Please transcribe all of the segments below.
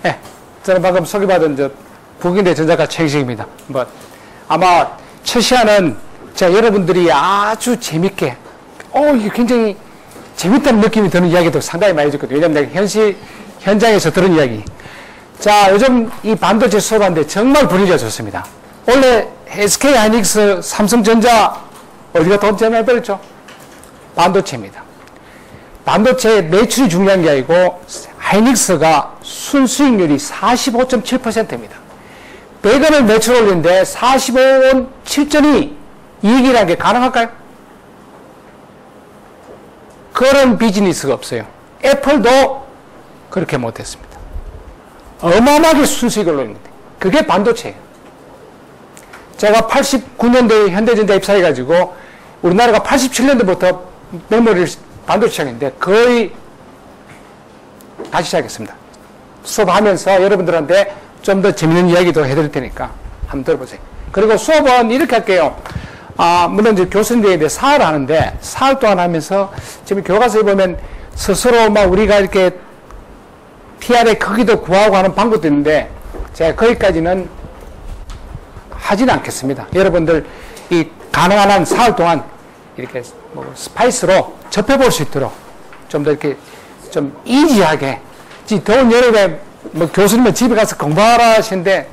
네, 저는 방금 소개받은 국인대 전자과 최기식입니다. 아마 첫 시간은 제가 여러분들이 아주 재밌게, 이게 굉장히 재밌다는 느낌이 드는 이야기도 상당히 많이 듣거든요. 왜냐면 내가 현장에서 들은 이야기. 자, 요즘 이 반도체 수업하는데 정말 분위기가 좋습니다. 원래 SK 하이닉스, 삼성전자, 어디가 돈 제일 많이 벌었죠? 반도체입니다. 반도체 매출이 중요한 게 아니고, 하이닉스가 순수익률이 45.7%입니다. 100원을 매출 올리는데 45원 7전이 이익이라는 게 가능할까요? 그런 비즈니스가 없어요. 애플도 그렇게 못했습니다. 어마어마하게 순수익을 올리는데 그게 반도체예요. 제가 89년도에 현대전자 입사해가지고 우리나라가 87년도부터 메모리를 반도체 시작했는데 거의 다시 시작했습니다. 수업하면서 여러분들한테 좀 더 재밌는 이야기도 해드릴 테니까 한번 들어보세요. 그리고 수업은 이렇게 할게요. 물론 이제 교수님들에 사활을 하는데 사활 동안 하면서 지금 교과서에 보면 스스로 우리가 이렇게 PR의 크기도 구하고 하는 방법도 있는데 제가 거기까지는 하지는 않겠습니다. 여러분들 이 가능한 한 사활 동안 이렇게 스파이스로 접해볼 수 있도록 좀 더 이렇게 좀 이지하게 더운 여름에 교수님은 집에 가서 공부하라 하시는데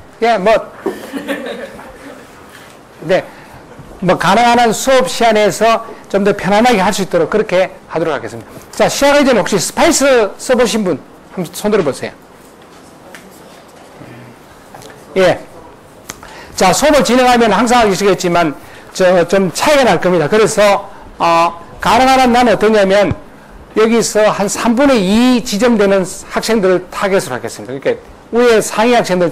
가능한 한 수업 시간에서 좀 더 편안하게 할 수 있도록 그렇게 하도록 하겠습니다. 자, 시작하기 전에 혹시 스파이스 써보신 분 한번 손 들어보세요. 예. 자, 수업을 진행하면 항상 하시겠지만 좀 차이가 날 겁니다. 그래서 가능한 한 나는 어떠냐면 여기서 한 3분의 2 지정되는 학생들을 타겟으로 하겠습니다. 그러니까 위에 상위 학생들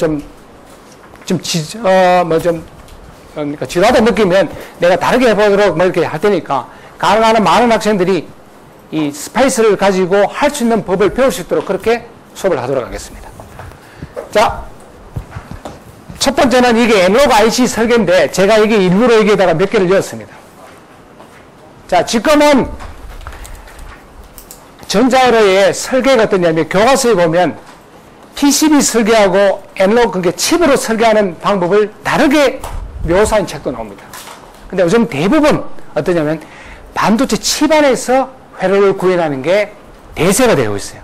그러니까 지루하다 느끼면 내가 다르게 해보도록 이렇게 할 테니까 가능한 한 많은 학생들이 이 스파이스를 가지고 할 수 있는 법을 배울 수 있도록 그렇게 수업을 하도록 하겠습니다. 자, 첫 번째는 이게 애널로그 IC 설계인데 제가 이게 일부러 여기에다가 몇 개를 넣었습니다. 자, 지금은 전자회로의 설계가 어떠냐면 교과서에 보면 PCB 설계하고 애널로그 그게 칩으로 설계하는 방법을 다르게 묘사한 책도 나옵니다. 근데 요즘 대부분 어떠냐면 반도체 칩 안에서 회로를 구현하는 게 대세가 되고 있어요.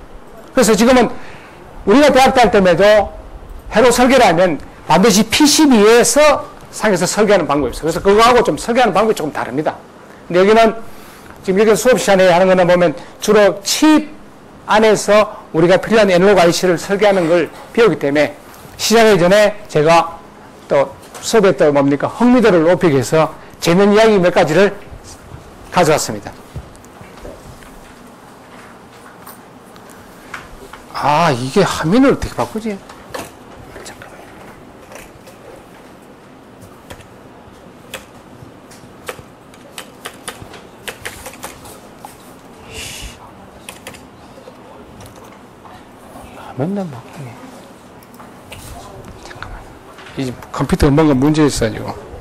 그래서 지금은 우리가 대학 다닐 때에도 회로 설계를 하면 반드시 PCB에서 상에서 설계하는 방법이 있어요. 그래서 그거하고 좀 설계하는 방법이 조금 다릅니다. 근데 여기는 지금 이렇게 수업 시간에 하는 거는 보면 주로 칩 안에서 우리가 필요한 애널로그 IC를 설계하는 걸 배우기 때문에 시작하기 전에 제가 또 수업에 또 흥미도를 높이기 위해서 재밌는 이야기 몇 가지를 가져왔습니다. 이게 화면을 어떻게 바꾸지? 잠깐만요. 맨날 바꾸네. 잠깐만요. 이 컴퓨터 뭔가 문제 있어가지고.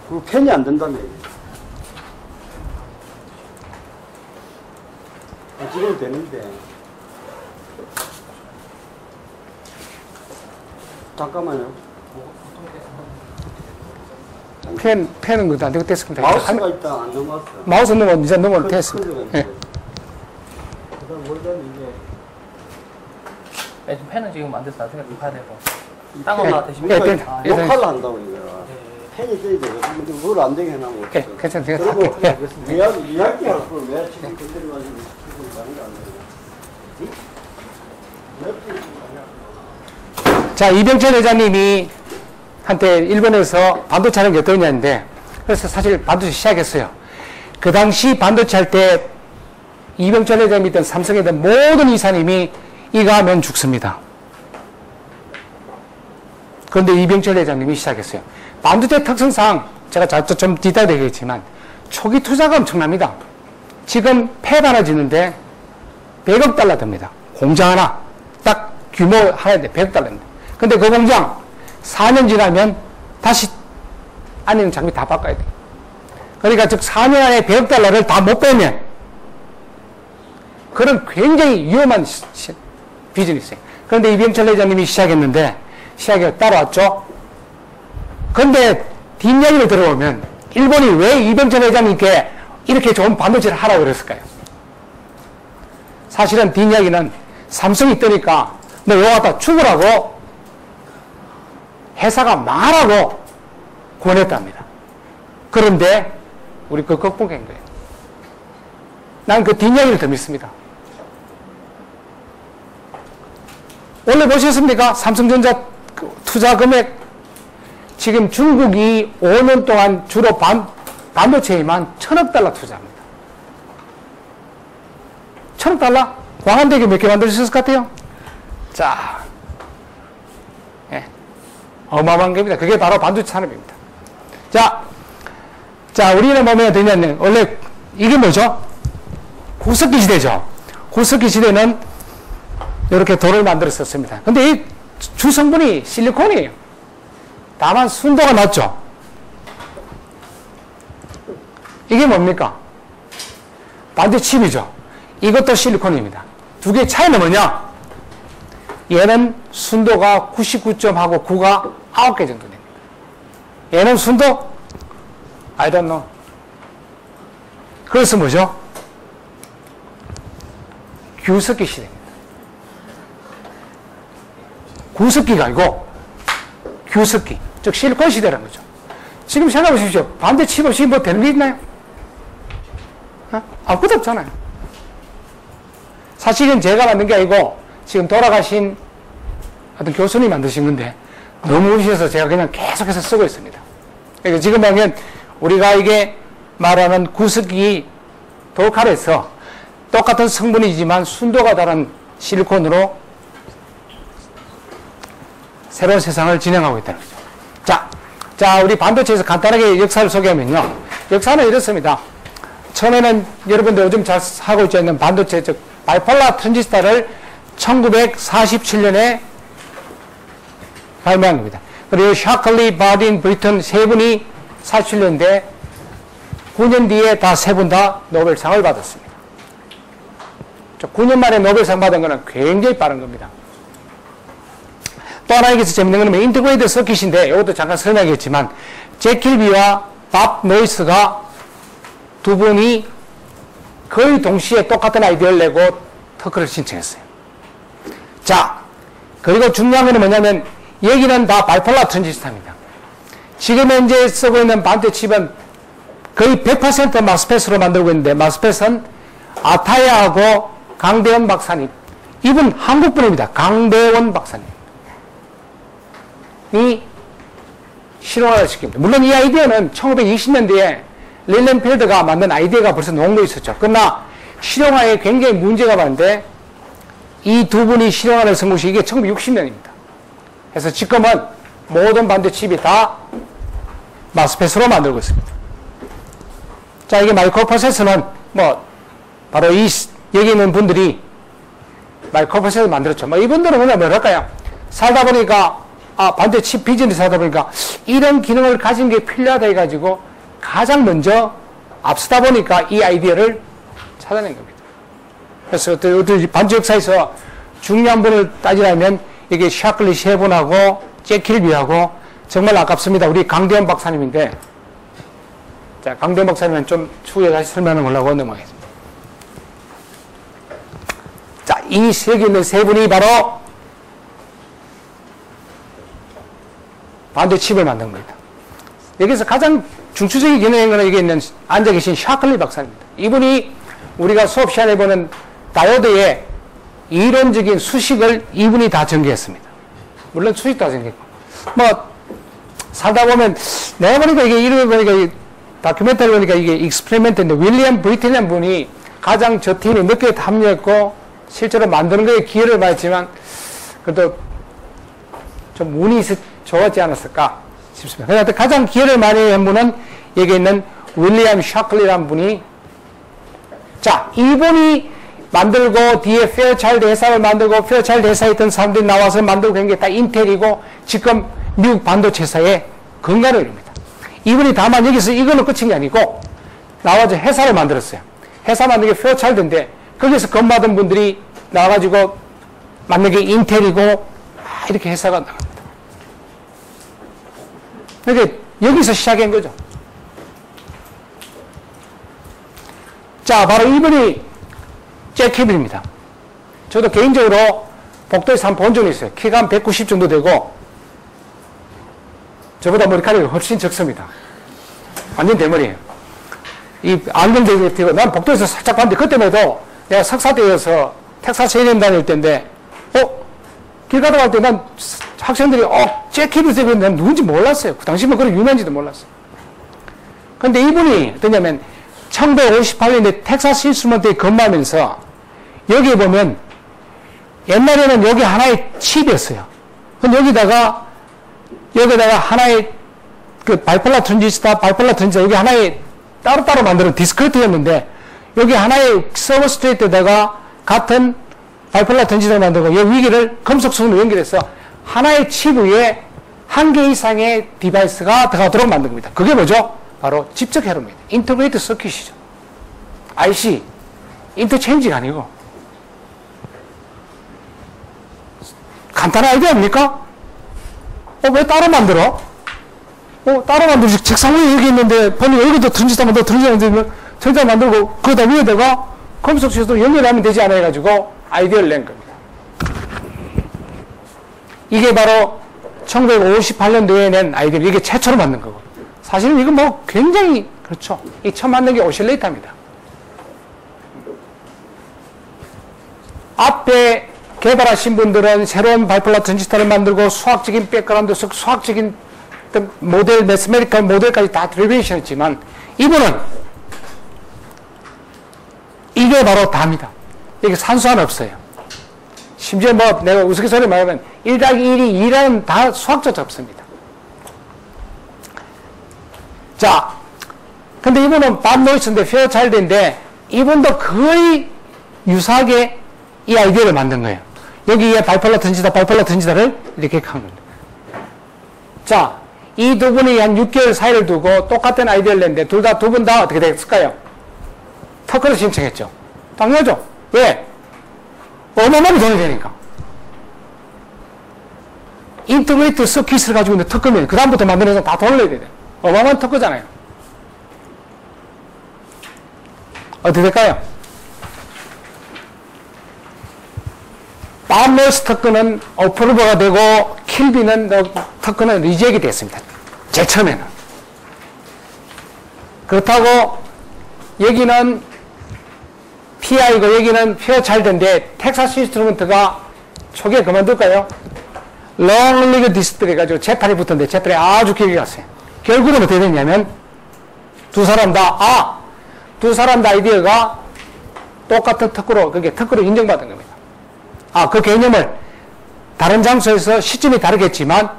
그 팬이 안 된다며. 지금 되는데. 잠깐만요. 펜은 그도 안 되고 됐습니다. 마우스가 있다, 안 넘어왔어. 마우스 넘어, 이제 넘어도 됐습니다. 예. 그다음 원래는 이게. 네, 지금 펜은 지금 안 돼서 나중에 좀 봐야 되고. 땅 올라 대신. 예, 역할을 한다고, 이거. 펜이 떠야 되거든. 근데 그걸 안 되게 해놓으면. 예, 괜찮아요. 제가 그리고 할게요. 이야기할 걸 왜 지금 건드려가지고 지금 가는 게 아니에요. 자, 이병철 회장님이 한때 일본에서 반도체 하는 게 어떠냐는데, 그래서 사실 반도체 시작했어요. 그 당시 반도체 할 때 이병철 회장이든 삼성이든 모든 이사님이 이거 하면 죽습니다. 그런데 이병철 회장님이 시작했어요. 반도체 특성상 제가 좀 뒤따라 되겠지만 초기 투자가 엄청납니다. 지금 팹 하나 짓는데 100억 달러 듭니다. 공장 하나. 딱 규모 하나인데 100억 달러입니다. 근데 그 공장 4년 지나면 다시 안에 있는 장비 다 바꿔야 돼요. 그러니까 즉 4년 안에 100억 달러를 다 못 빼면 그런 굉장히 위험한 비즈니스예요. 그런데 이병철 회장님이 시작에 따라왔죠. 그런데 뒷이야기를 들어보면 일본이 왜 이병철 회장님께 이렇게 좋은 반도체를 하라고 그랬을까요? 사실은 뒷이야기는 삼성이 뜨니까 너 이거 갖다 죽으라고 회사가 망하라고 권했답니다. 그런데 우리 그 극복한 거예요. 난 그 뒷이야기를 더 믿습니다. 원래 보셨습니까? 삼성전자 투자 금액 지금 중국이 5년 동안 주로 반도체에만 1,000억 달러 투자합니다. 1,000억 달러? 광안대교 몇 개 만들 수 있을 것 같아요? 자, 예. 어마어마한 겁니다. 그게 바로 반도체 산업입니다. 자, 우리는 보면 되냐면, 원래 이게 뭐죠? 구석기 시대죠. 구석기 시대는 이렇게 돌을 만들었었습니다. 근데 이 주성분이 실리콘이에요. 다만 순도가 낮죠. 이게 뭡니까? 반도체 칩이죠. 이것도 실리콘입니다. 두 개의 차이는 뭐냐? 얘는 순도가 99.하고 9가 9개 정도 됩니다. 얘는 순도? I don't know. 그래서 뭐죠? 규석기 시대입니다. 구석기가 아니고 규석기, 즉 실리콘 시대라는 거죠. 지금 생각해 보십시오. 반도체 칩 없이 뭐 되는 게 있나요? 아무것도 없잖아요. 사실은 제가 만든 게 아니고 지금 돌아가신 어떤 교수님이 만드신 건데 너무 우시해서 제가 그냥 계속해서 쓰고 있습니다. 그러니까 지금 보면 우리가 이게 말하는 구석기 돌칼에서 똑같은 성분이지만 순도가 다른 실리콘으로 새로운 세상을 진행하고 있다는 거죠. 자, 우리 반도체에서 간단하게 역사를 소개하면요. 역사는 이렇습니다. 처음에는 여러분들 요즘 잘 하고 있는 반도체, 즉, 바이폴라 트랜지스터를 1947년에 발명한 겁니다. 그리고 샤클리, 바딘, 브리튼 세 분이 47년대 9년 뒤에 다 세 분 다 노벨상을 받았습니다. 9년 만에 노벨상 받은 거는 굉장히 빠른 겁니다. 또 하나 여기서 재밌는 건 인터그레이드 서킷인데 이것도 잠깐 설명하겠지만 제킬비와 밥 노이스가 두 분이 거의 동시에 똑같은 아이디어를 내고 특허를 신청했어요. 자, 그리고 중요한 건 뭐냐면 여기는 다 바이폴라 트랜지스터입니다. 지금 현재 쓰고 있는 반도체 칩은 거의 100% 마스펫으로 만들고 있는데 마스펫은 아타야하고 강대원 박사님, 이분 한국분입니다. 강대원 박사님 이 실용화를 시킵니다. 물론 이 아이디어는 1920년대에 릴렌필드가 만든 아이디어가 벌써 농도에 있었죠. 그러나 실용화에 굉장히 문제가 많은데 이 두 분이 실용화를 성공시 이게 1960년입니다. 그래서 지금은 모든 반도체 칩이 다 마스펫으로 만들고 있습니다. 자, 이게 마이크로 프로세서는 뭐 바로 여기 있는 분들이 마이크로 프로세서를 만들었죠. 뭐 이분들은 뭐랄까요? 살다 보니까 반도체 칩 비즈니스 하다 보니까 이런 기능을 가진 게 필요하다 해가지고 가장 먼저 앞서다 보니까 이 아이디어를 찾아낸 겁니다. 그래서 반도체 역사에서 중요한 분을 따지라면 이게 샤클리 셰본하고 잭 킬비하고 정말 아깝습니다. 우리 강대현 박사님인데, 자, 강대현 박사님은 좀 추후에 다시 설명을 하려고 넘어가겠습니다. 자, 이 여기 있는 세 분이 바로 반도체 칩을 만든 겁니다. 여기서 가장 중추적인 기능인 거는 여기 있는 앉아 계신 샤클리 박사입니다. 이분이 우리가 수업 시간에 보는 다이오드의 이론적인 수식을 이분이 다 전개했습니다. 물론 수식도 다 전개했고. 살다 보면, 내가 보니까 이게 이런 거 보니까, 다큐멘터리 보니까 이게 익스페리멘트인데, 윌리엄 브리튼이라는 분이 가장 저 팀에 늦게 합류했고, 실제로 만드는 거에 기회를 받았지만, 그래도 좀 운이 좋았지 않았을까 싶습니다. 그런데 가장 기회를 많이 한 분은 여기 있는 윌리엄 샤클리라는 분이, 자, 이분이 만들고 뒤에 페어차일드 회사를 만들고 페어차일드 회사에 있던 사람들이 나와서 만들고 그런 게 다 인텔이고 지금 미국 반도체 회사의 근간을 이룹니다. 이분이 다만 여기서 이거는 끝인 게 아니고 나와서 회사를 만들었어요. 회사 만든 게 페어차일드인데 거기서 건받은 분들이 나와가지고 만든 게 인텔이고 이렇게 회사가 나갑니다. 그러니까 여기서 시작한 거죠. 자, 바로 이분이 잭 킬비입니다. 저도 개인적으로 복도에서 한번 본 적이 있어요. 키가 한 190 정도 되고 저보다 머리카락이 훨씬 적습니다. 완전 대머리예요. 이 안경 되고 난 복도에서 살짝 봤는데 그때만 해도 내가 석사 때여서 텍사스 A&M 다닐 때인데 길 가다 갈 때 난 학생들이 잭 킬비 난 누군지 몰랐어요. 그 당시면 그런 유명한지도 몰랐어요. 근데 이분이 어떠냐면 1958년에 텍사스 인스트루먼트에 근무하면서 여기 보면 옛날에는 여기 하나의 칩이었어요. 근데 여기다가 하나의 그 바이폴라 트랜지스터 여기 하나의 따로따로 만드는 디스크리트였는데 여기 하나의 서브스트레이트에다가 같은 바이폴라 트랜지스터를 만들고 이 위기를 금속선으로 연결해서 하나의 칩 위에 한 개 이상의 디바이스가 들어가도록 만든 겁니다. 그게 뭐죠? 바로 집적 회로입니다. 인터그레이트 서킷이죠. IC, 인터체인지가 아니고. 간단한 아이디어 아닙니까? 왜 따로 만들어? 따로 만들지. 책상 위에 여기 있는데, 번호 여기도 트랜지스터 만들고, 트랜지스터 만들고, 거기다 위에다가 컴퓨터에서도 연결하면 되지 않아 해가지고 아이디어를 낸 겁니다. 이게 바로 1958년도에 낸 아이디어, 이게 최초로 만든 거고. 사실은 이거 굉장히, 그렇죠. 이 처음 만든 게 오실레이터입니다. 앞에 개발하신 분들은 새로운 바이폴라 트랜지스터를 만들고 수학적인 백그라운드, 수학적인 모델, 매스메리컬 모델까지 다 드리베이션 했지만 이분은 이게 바로 다입니다. 여기 산수 하나 없어요. 심지어 내가 우스갯소리 말하면 1-1이 2라는 다 수학조차 없습니다. 자, 근데 이분은 밥 노이스인데 페어차일드인데 이분도 거의 유사하게 이 아이디어를 만든 거예요. 여기에 바이폴라 트랜지스터를 이렇게 한 겁니다. 자, 이 두 분이 한 6개월 사이를 두고 똑같은 아이디어를 냈는데 두 분 다 어떻게 됐을까요? 특허를 신청했죠. 당연하죠. 왜? 어마어마하게 돈이 되니까. 인터그레이트 서킷을 가지고 있는 특허면 그 다음부터 만들어서 다 돈을 내야 돼요. 어마어마한 특허잖아요. 어떻게 될까요? 밤노이스 특허는 어프로버가 되고 킬비는 특허는 리젝이 됐습니다. 제일 처음에는. 그렇다고 여기는 PI고 여기는 페어차일드인데 텍사스 인스트루먼트가 초기에 그만둘까요? 롱 리그 디스플레이 해가지고 재판이 붙었는데 재판이 아주 길게 갔어요. 결국은 어떻게 됐냐면 두 사람 다 아이디어가 똑같은 특허로 그게 특허로 인정받은 겁니다. 그 개념을 다른 장소에서 시점이 다르겠지만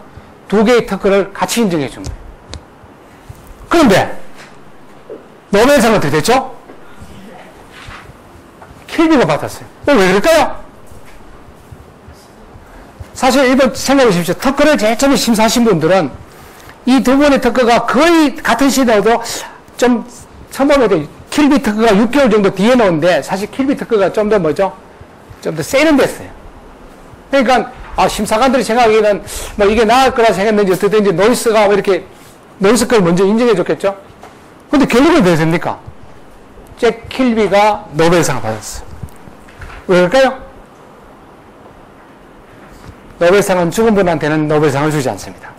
두 개의 특허를 같이 인정해 준 거예요. 그런데 노벨상은 어떻게 됐죠? 킬비가 받았어요. 왜 그럴까요? 사실 이거 생각해 보십시오. 특허를 제일 처음에 심사하신 분들은 이 두 분의 특허가 거의 같은 시대에도 좀 처음에 킬비 특허가 6개월 정도 뒤에 나오는데 사실 킬비 특허가 좀 더 뭐죠? 좀 더 세련됐어요. 그러니까 심사관들이 생각하기에는 뭐 이게 나을 거라 생각했는지 어떻든지 노이스가 왜 이렇게 노이스 걸 먼저 인정해 줬겠죠? 근데 결국은 왜 됩니까? 잭 킬비가 노벨상을 받았어요. 왜 그럴까요? 노벨상은 죽은 분한테는 노벨상을 주지 않습니다.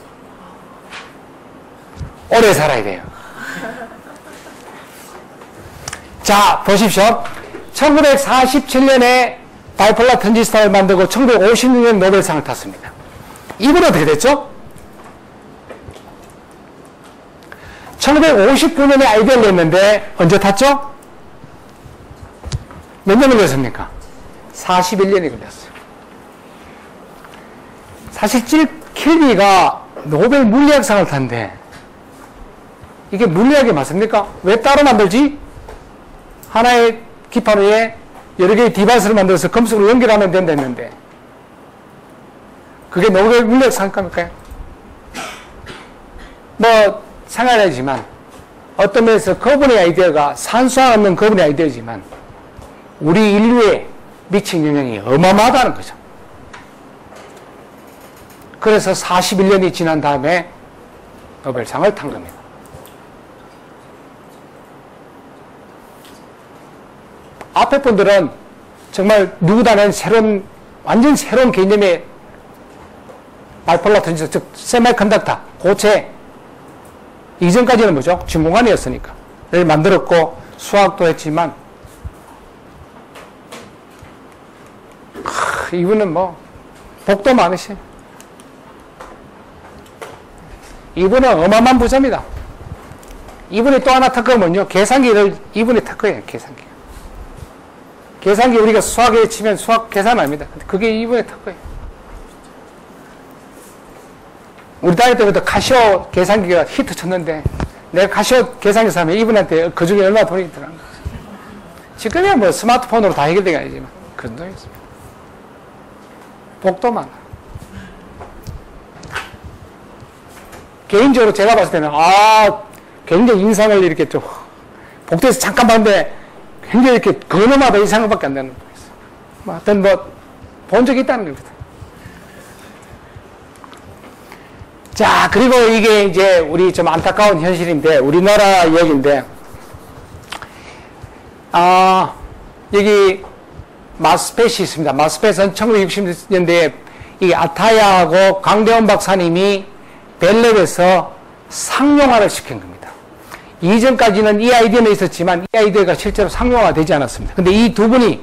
오래 살아야 돼요. 자, 보십시오. 1947년에 바이폴라 트랜지스터를 만들고 1956년 노벨상을 탔습니다. 이분은 어떻게 됐죠? 1959년에 아이디어를 냈는데 언제 탔죠? 몇 년 걸렸습니까? 41년이 걸렸어요. 사실 킬비가 노벨 물리학상을 탔는데 이게 물리학이 맞습니까? 왜 따로 만들지? 하나의 기판 위에 여러 개의 디바이스를 만들어서 금속으로 연결하면 된다 했는데 그게 노벨 물리학상일까요? 뭐 상관하지만 어떤 면에서 그분의 아이디어가 산수화 없는 그분의 아이디어지만 우리 인류에 미친 영향이 어마어마하다는 거죠. 그래서 41년이 지난 다음에 노벨상을 탄 겁니다. 앞에 분들은 정말 누구다는 완전 새로운 개념의 바이폴라 트랜지스터, 즉 세미컨덕터, 고체 이전까지는 뭐죠? 진공관이었으니까 를 만들었고 수학도 했지만 이분은 뭐 복도 많으시. 이분은 어마어마한 부자입니다. 이분이 또 하나 특허가 뭐냐? 계산기를 이분이 특허예요. 계산기 우리가 수학에 치면 수학 계산 아닙니다. 그게 이분의 특허예요. 우리 다닐 때부터 카시오 계산기가 히트 쳤는데 내가 카시오 계산기 사면 이분한테 그 중에 얼마 돈이 들어간 거지. 지금이야 뭐 스마트폰으로 다 해결되긴 아니지만 그런 돈이 있습니다. 복도 많아. 개인적으로 제가 봤을 때는 굉장히 인상을 이렇게 좀 복도에서 잠깐 봤는데 굉장히 이렇게 근엄하다 이 생각밖에 안 되는 거였어요. 뭐 하여튼 본 적이 있다는 겁니다. 자, 그리고 이게 이제 우리 좀 안타까운 현실인데 우리나라 이야기인데 여기 마스펫이 있습니다. 마스펫은 1960년대에 이 아타야하고 강대원 박사님이 벨랩에서 상용화를 시킨 겁니다. 이전까지는 이 아이디어는 있었지만 이 아이디어가 실제로 상용화가 되지 않았습니다. 근데 이 두 분이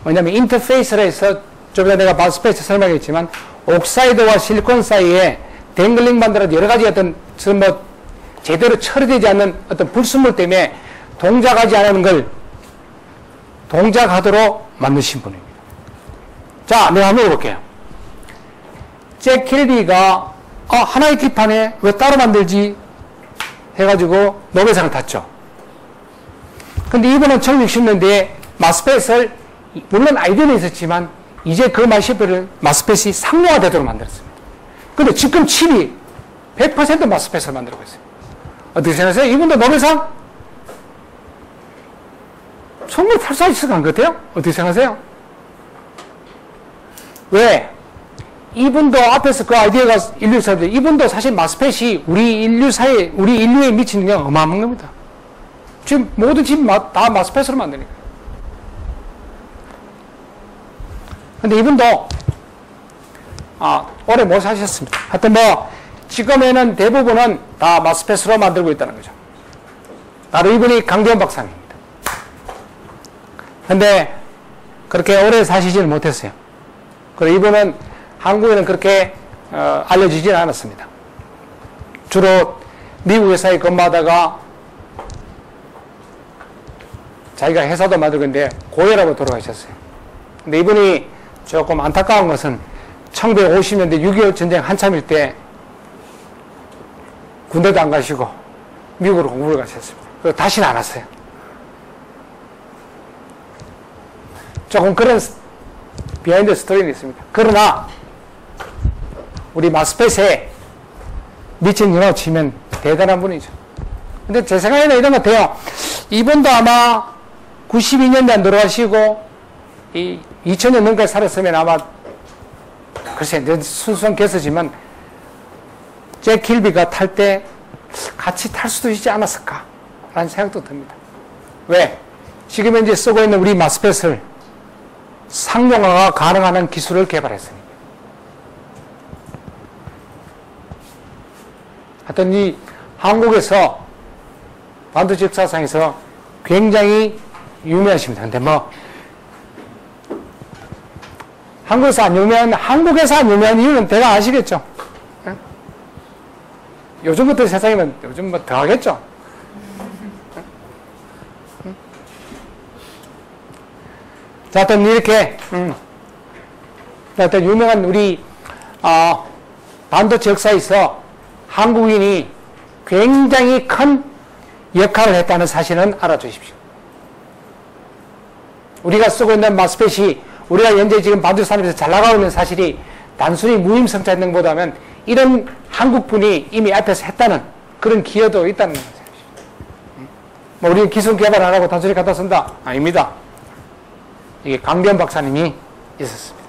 뭐냐면 인터페이스를 해서 좀 전에 내가 마스펫을 설명했지만 옥사이드와 실리콘 사이에 댕글링 반드라도 여러 가지 어떤 뭐 제대로 처리되지 않는 어떤 불순물 때문에 동작하지 않는 걸 동작하도록 만드신 분입니다. 자, 내가 한번 해볼게요. 잭 킬비가 하나의 기판에 왜 따로 만들지 해가지고 노벨상을 탔죠. 근데 이분은 1960년대에 마스펫을 물론 아이디어는 있었지만 이제 그 마스펫이 상용화되도록 만들었습니다. 근데 지금 칩이 100% 마스펫을 만들고 있어요. 어떻게 생각하세요? 이분도 노벨상? 정말 탈 수 있을 것 같아요? 어떻게 생각하세요? 왜? 이분도 앞에서 그 아이디어가 인류 사람들, 이분도 사실 마스펫이 우리 인류에 미치는 게 어마어마한 겁니다. 지금 모든 집 다 마스펫으로 만드니까. 근데 이분도, 오래 못 사셨습니다. 하여튼 지금에는 대부분은 다 마스펫으로 만들고 있다는 거죠. 바로 이분이 강대원 박사입니다. 근데 그렇게 오래 사시지는 못했어요. 그리고 이분은 한국에는 그렇게 알려지지는 않았습니다. 주로 미국 회사에 근무하다가 자기가 회사도 만들고 있는데 고혈압으로 돌아가셨어요. 근데 이분이 조금 안타까운 것은 1950년대 6.25 전쟁 한참일 때 군대도 안 가시고 미국으로 공부를 가셨습니다. 그리고 다시는 안 왔어요. 조금 그런 비하인드 스토리는 있습니다. 그러나 우리 마스펫에 미친 연호 치면 대단한 분이죠. 근데 제 생각에는 이런 것 같아요. 이분도 아마 92년대 안 돌아가시고, 2000년 넘게까지 살았으면 아마, 글쎄, 순수한 개수지만, 잭 킬비가 탈 때 같이 탈 수도 있지 않았을까? 라는 생각도 듭니다. 왜? 지금 현재 쓰고 있는 우리 마스펫을 상용화가 가능한 기술을 개발했으니까. 하여튼 이 한국에서 반도체 역사상에서 굉장히 유명하십니다. 근데 뭐, 한국에서 안 유명한 이유는 대강 아시겠죠? 네? 요즘 같은 세상이면 요즘 뭐 더 하겠죠? 자, 하여튼 이렇게, 하여튼 유명한 우리, 반도체 역사에서 한국인이 굉장히 큰 역할을 했다는 사실은 알아주십시오. 우리가 쓰고 있는 마스펫이 우리가 현재 지금 반도체 산업에서 잘 나가고 있는 사실이 단순히 무임승차 것보다는 이런 한국분이 이미 앞에서 했다는 그런 기여도 있다는 거죠. 뭐 우리는 기술 개발 안 하고 단순히 갖다 쓴다? 아닙니다. 이게 강변 박사님이 있었습니다.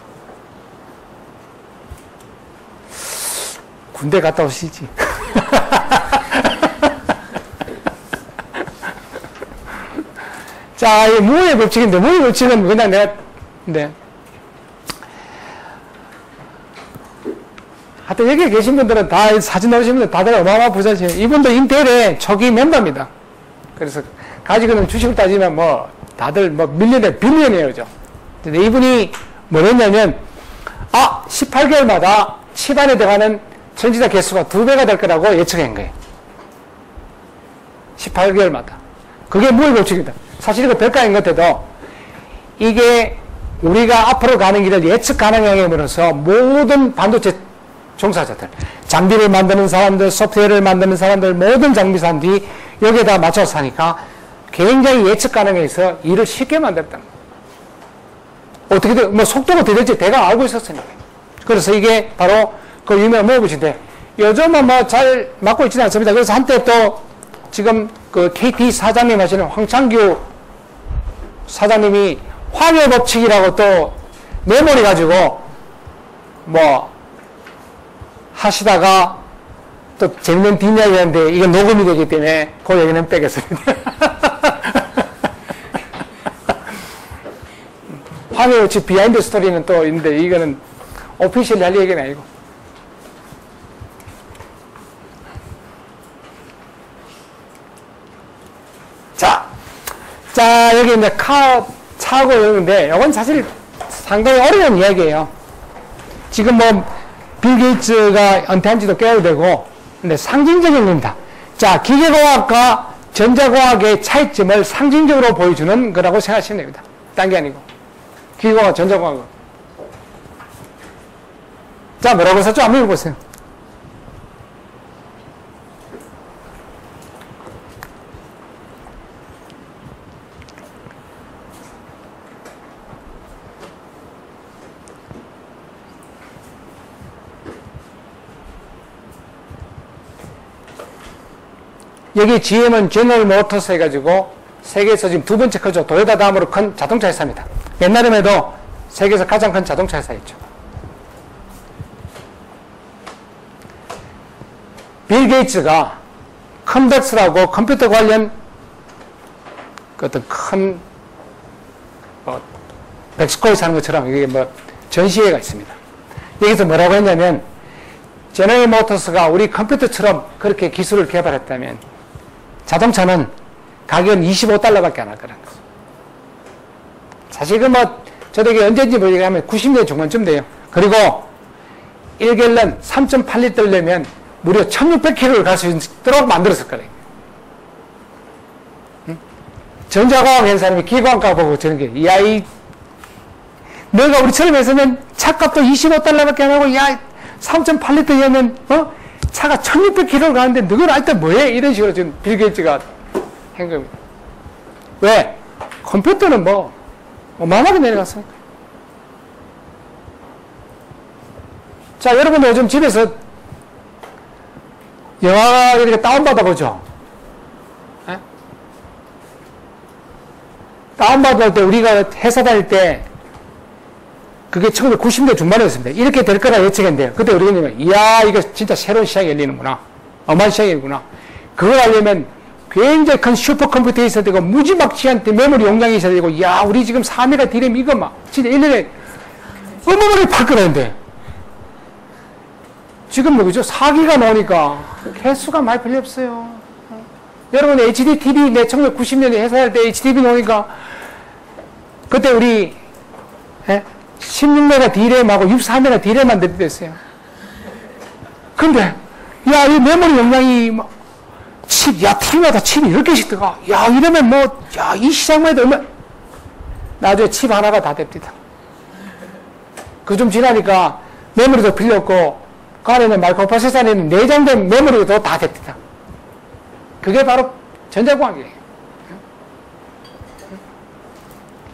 군대 갔다 오시지. 자, 이 무의 법칙인데, 무의 법칙은 그냥 내가, 네. 하여튼 여기 계신 분들은 다 사진 나오신 분들 다들 어마어마한 부자세요. 이분도 인텔의 초기 멤버입니다. 그래서 가지고 있는 주식을 따지면 뭐 다들 뭐 밀리언에 빌리언이에요죠. 근데 이분이 뭐랬냐면 18개월마다 칩 안에 들어가는 전지자 개수가 2배가 될 거라고 예측한 거예요. 18개월마다. 그게 무의 법칙입니다. 사실 이거 별가인 것 같아도 이게 우리가 앞으로 가는 길을 예측 가능함으로써 모든 반도체 종사자들, 장비를 만드는 사람들, 소프트웨어를 만드는 사람들, 모든 장비사들이 여기에다 맞춰서 하니까 굉장히 예측 가능해서 일을 쉽게 만들었다. 어떻게든, 뭐, 속도가 어떻게 될지 대강 알고 있었으니까. 그래서 이게 바로 그 유명한 모브인데, 요즘은 뭐 잘 맞고 있지는 않습니다. 그래서 한때 또 지금 그 KT 사장님 하시는 황창규 사장님이 황해 법칙이라고 또 메모리 가지고 뭐 하시다가 또 재밌는 뒷이야기 하는데 이건 녹음이 되기 때문에 그 얘기는 빼겠습니다. 황해 법칙 비하인드 스토리는 또 있는데 이거는 오피셜리 할 얘기는 아니고. 자, 여기 이제 차고 있는데, 이건 사실 상당히 어려운 이야기예요. 지금 뭐, 빌 게이츠가 은퇴한 지도 꽤 오래되고, 근데 상징적인 겁니다. 자, 기계공학과 전자공학의 차이점을 상징적으로 보여주는 거라고 생각하시면 됩니다. 딴 게 아니고. 기계공학, 전자공학은. 자, 뭐라고 썼죠? 한번 읽어보세요. 여기 GM은 제너럴 모터스 해가지고 세계에서 지금 두 번째 크죠. 도요타 다음으로 큰 자동차 회사입니다. 옛날에도 세계에서 가장 큰 자동차 회사였죠. 빌 게이츠가 컴덱스라고 컴퓨터 관련 그 어떤 큰 백스코에 사는 것처럼 이게 뭐 전시회가 있습니다. 여기서 뭐라고 했냐면 제너럴 모터스가 우리 컴퓨터처럼 그렇게 기술을 개발했다면 자동차는 가격은 $25밖에 안 할 거라는 거죠. 사실 그 뭐 저도 이게 언제인지 모르겠는데 90년대 중반쯤 돼요. 그리고 1갤런 3.8리터려면 무려 1600km를 갈 수 있도록 만들었을 거예요. 응? 전자공학 한 사람이 기계공학과 보고 저런 게, 야, 너가 우리처럼 했으면 차값도 $25밖에 안 하고, 야, 3.8리터면, 차가 1600km를 가는데 너걸 알 때 뭐해? 이런 식으로 지금 빌 게이츠가 한 겁니다. 왜? 컴퓨터는 뭐 어마어마하게 내려갔으니까. 자, 여러분 요즘 집에서 영화 이렇게 다운받아 보죠? 에? 다운받을 때 우리가 회사 다닐 때 그게 1990년대 중반이었습니다. 이렇게 될 거라 예측했는데요. 그때 우리가 뭐냐면, 이야, 이거 진짜 새로운 시장이 열리는구나. 어마어마한 시장이 열리구나. 그걸 하려면 굉장히 큰 슈퍼컴퓨터가 있어야 되고, 무지막지한 메모리 용량이 있어야 되고, 이야, 우리 지금 4메가 디램 이거 막, 진짜 1년에 어마어마하게 팔 거라는데. 지금 뭐, 그죠? 4기가 나오니까 개수가 많이 필요 없어요. 여러분, HDTV, 내 1990년에 회사할 때 HDTV 나오니까, 그때 우리, 16메가 D램하고 64메가 D램만 됐어요. 근데, 야, 이 메모리 용량이, 막, 칩, 야, TV마다 칩이 10개씩 들어가. 야, 이러면 뭐, 야, 이 시장만 해도 얼마, 나중에 칩 하나가 다 됩니다. 그 좀 지나니까 메모리도 필요 없고, 그 안에는 마이크로프로세서 안에는 내장된 메모리도 다 됩니다. 그게 바로 전자공학이에요.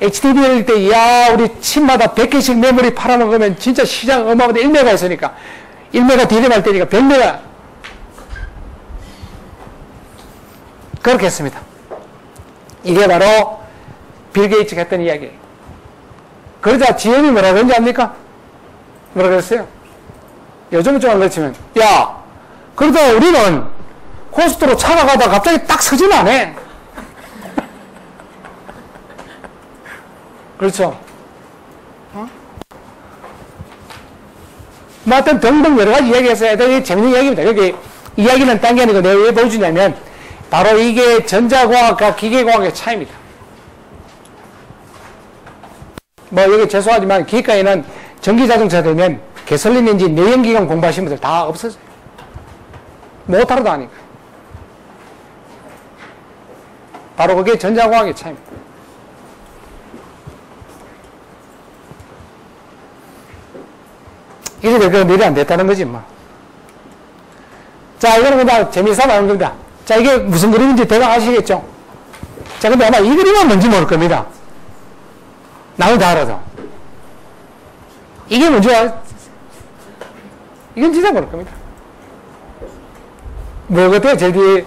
HDD 열릴 때, 야, 우리 칩마다 100개씩 메모리 팔아먹으면 진짜 시장 어마어마하게 1메가 있으니까, 1메가 D램 할 때니까 100메가. 그렇게 했습니다. 이게 바로 빌 게이츠가 했던 이야기예요. 그러자 GM이 뭐라고 했는지 압니까? 뭐라고 했어요? 요즘은 좀 안 그렇지만, 야, 그러다 우리는 고속도로 차가 가다가 갑자기 딱 서지는 않아. 그렇죠? 뭐 하여튼 등등 여러 가지 이야기해서 애들이 재밌는 이야기입니다. 여기 이야기는 딴 게 아니고 내가 왜 보여주냐면, 바로 이게 전자공학과 기계공학의 차이입니다. 뭐 여기 죄송하지만 기계과에는 전기자동차 되면 개설린 엔진 내연기관 공부하신 분들 다 없어져요. 못하러도 하니까. 바로 그게 전자공학의 차이입니다. 이래 그 일이 안 됐다는 거지 뭐. 자, 이거는 그냥 재미삼아 하는 겁니다. 자, 이게 무슨 그림인지 대강 아시겠죠? 자, 근데 아마 이 그림은 뭔지 모를 겁니다. 나는 다 알아서. 이게 뭔지 이건 진짜 모를 겁니다. 뭐 같아요, 제일 뒤에?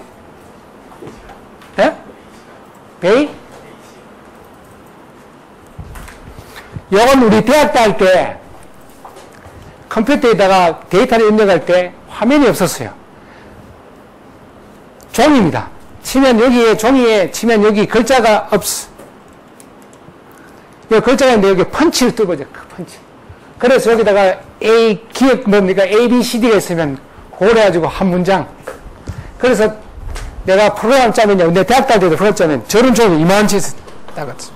예? 베이? 이건 우리 대학 다닐 때 컴퓨터에다가 데이터를 입력할 때 화면이 없었어요. 종이입니다. 치면 여기에, 종이에 치면 여기 글자가 없어. 여기 글자가 있는데 여기 펀치를 뚫어줘. 펀치. 그래서 여기다가 기억 뭡니까? A, B, C, D가 있으면 그래가지고 한 문장. 그래서 내가 프로그램 짜면요. 내 대학 다닐 때도 프로그램 짜면 저런 종이 이만치 따갔어.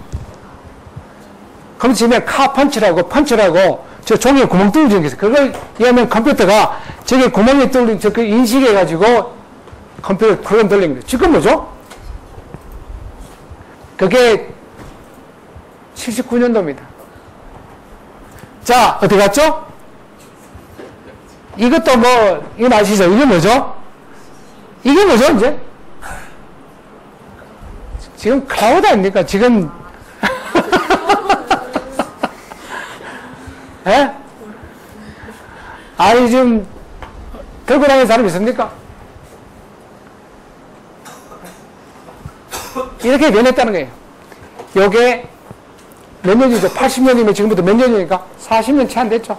그럼 치면 펀치라고 저 종이에 구멍 뚫어주는 게 있어요. 그걸 이하면 컴퓨터가 저기 구멍에 뚫린 저 그 인식해가지고 컴퓨터 프로그램 돌리는 거예요. 지금 뭐죠? 그게 79년도입니다. 자, 어디 갔죠? 이것도 뭐, 이건 아시죠? 이게 뭐죠? 이게 뭐죠, 이제? 지금 클라우드 아닙니까? 지금. 예? 아니, 지금, 들고 다니는 사람 있습니까? 이렇게 변했다는 거예요. 요게 몇 년이죠? 80년이면 지금부터 몇 년이니까? 40년 채 안 됐죠?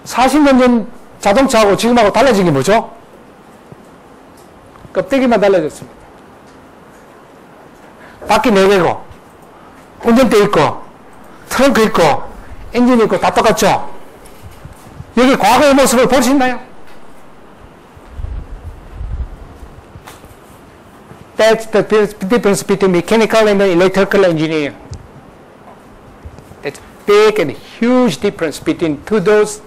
40년 전 자동차하고 지금하고 달라진 게 뭐죠? 껍데기만 달라졌습니다. 바퀴 4개고, 운전대 있고, 트렁크 있고, 엔진 있고, 다 똑같죠? 여기 과거의 모습을 볼 수 있나요? That's the difference between mechanical and electrical engineering. That's big and huge difference between those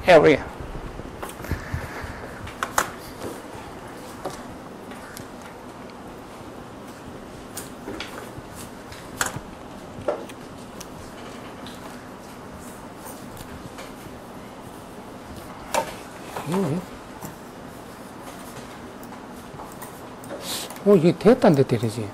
areas. 이게 됐다는데 때리지.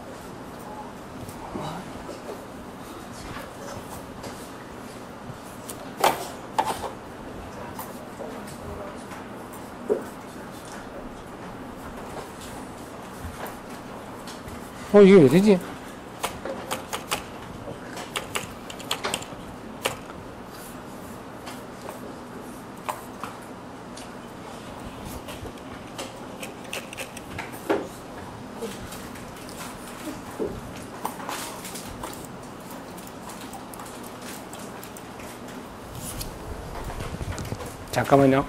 이게 왜 되지? 잠깐만요.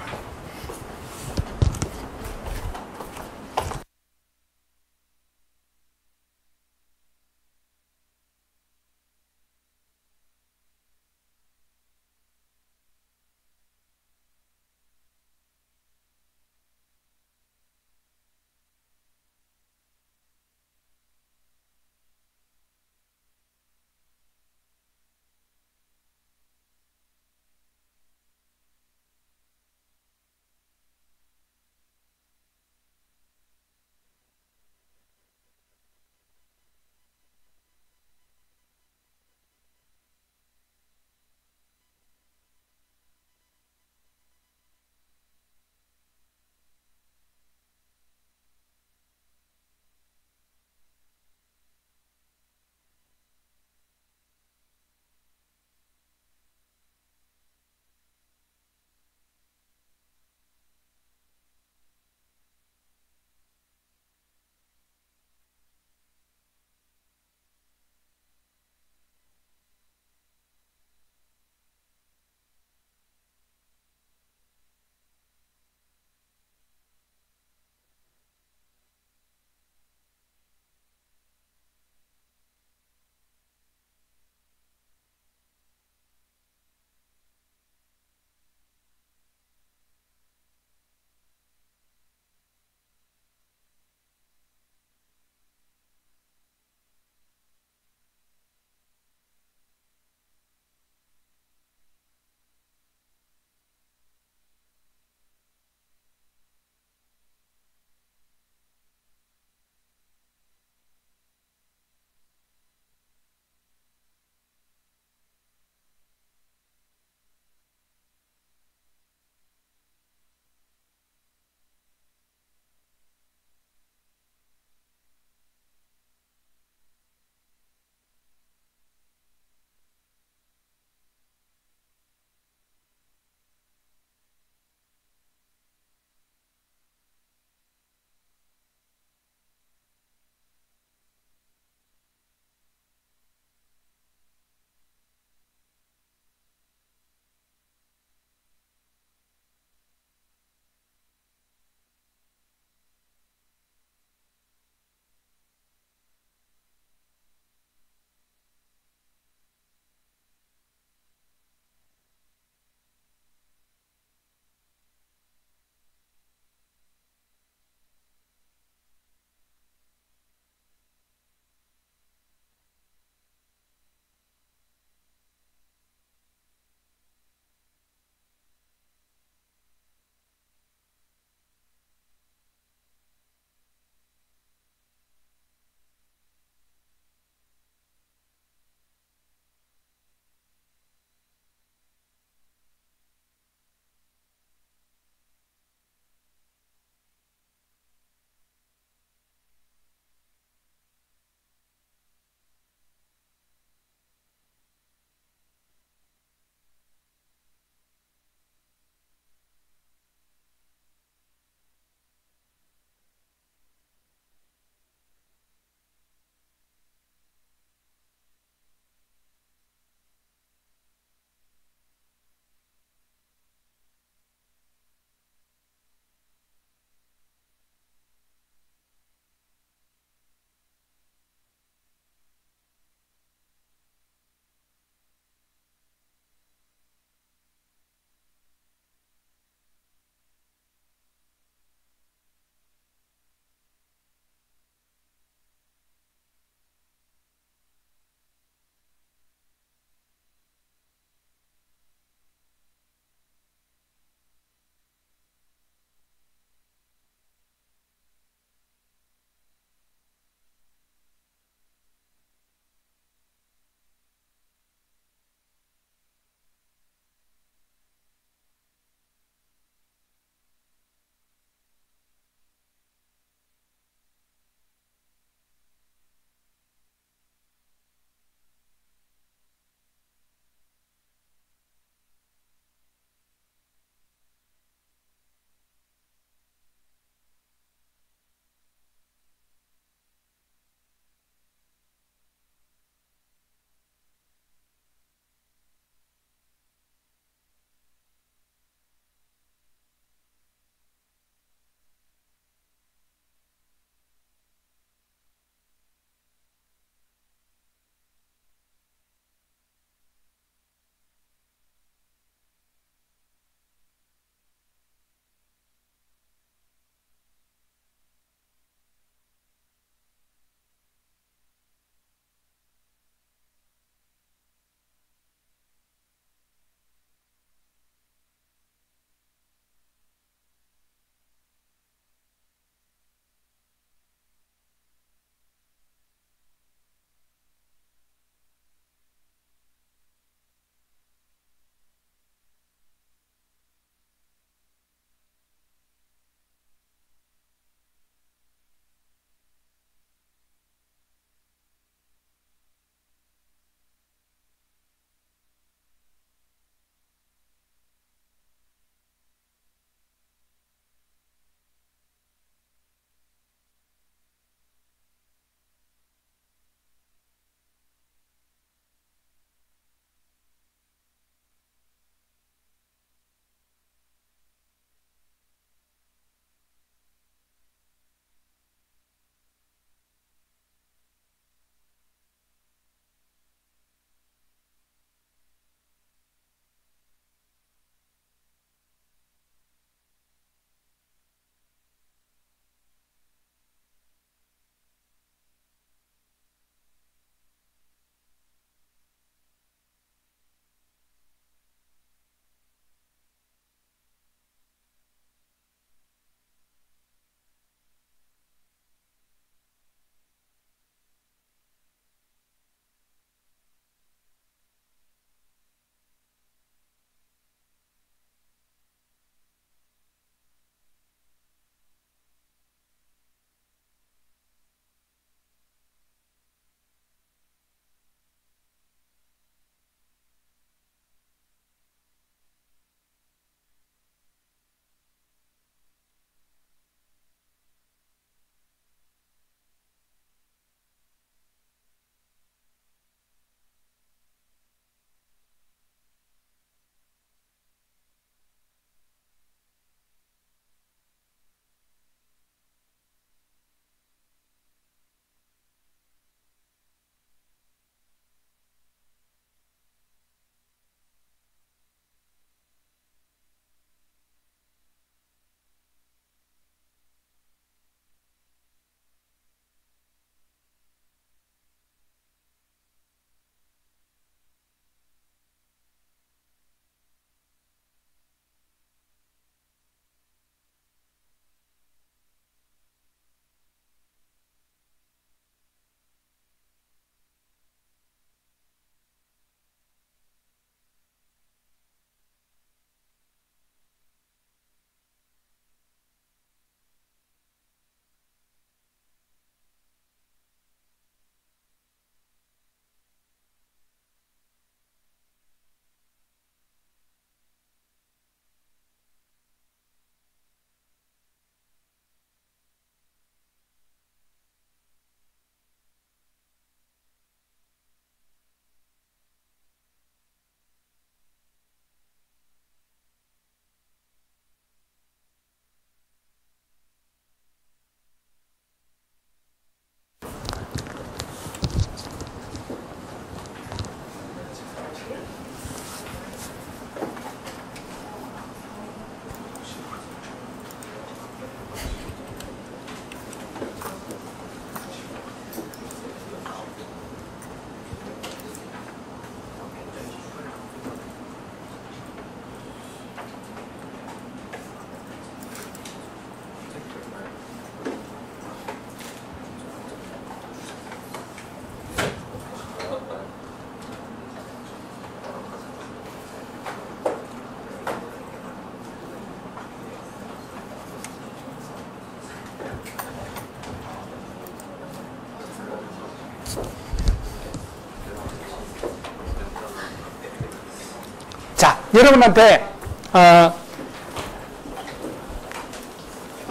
여러분한테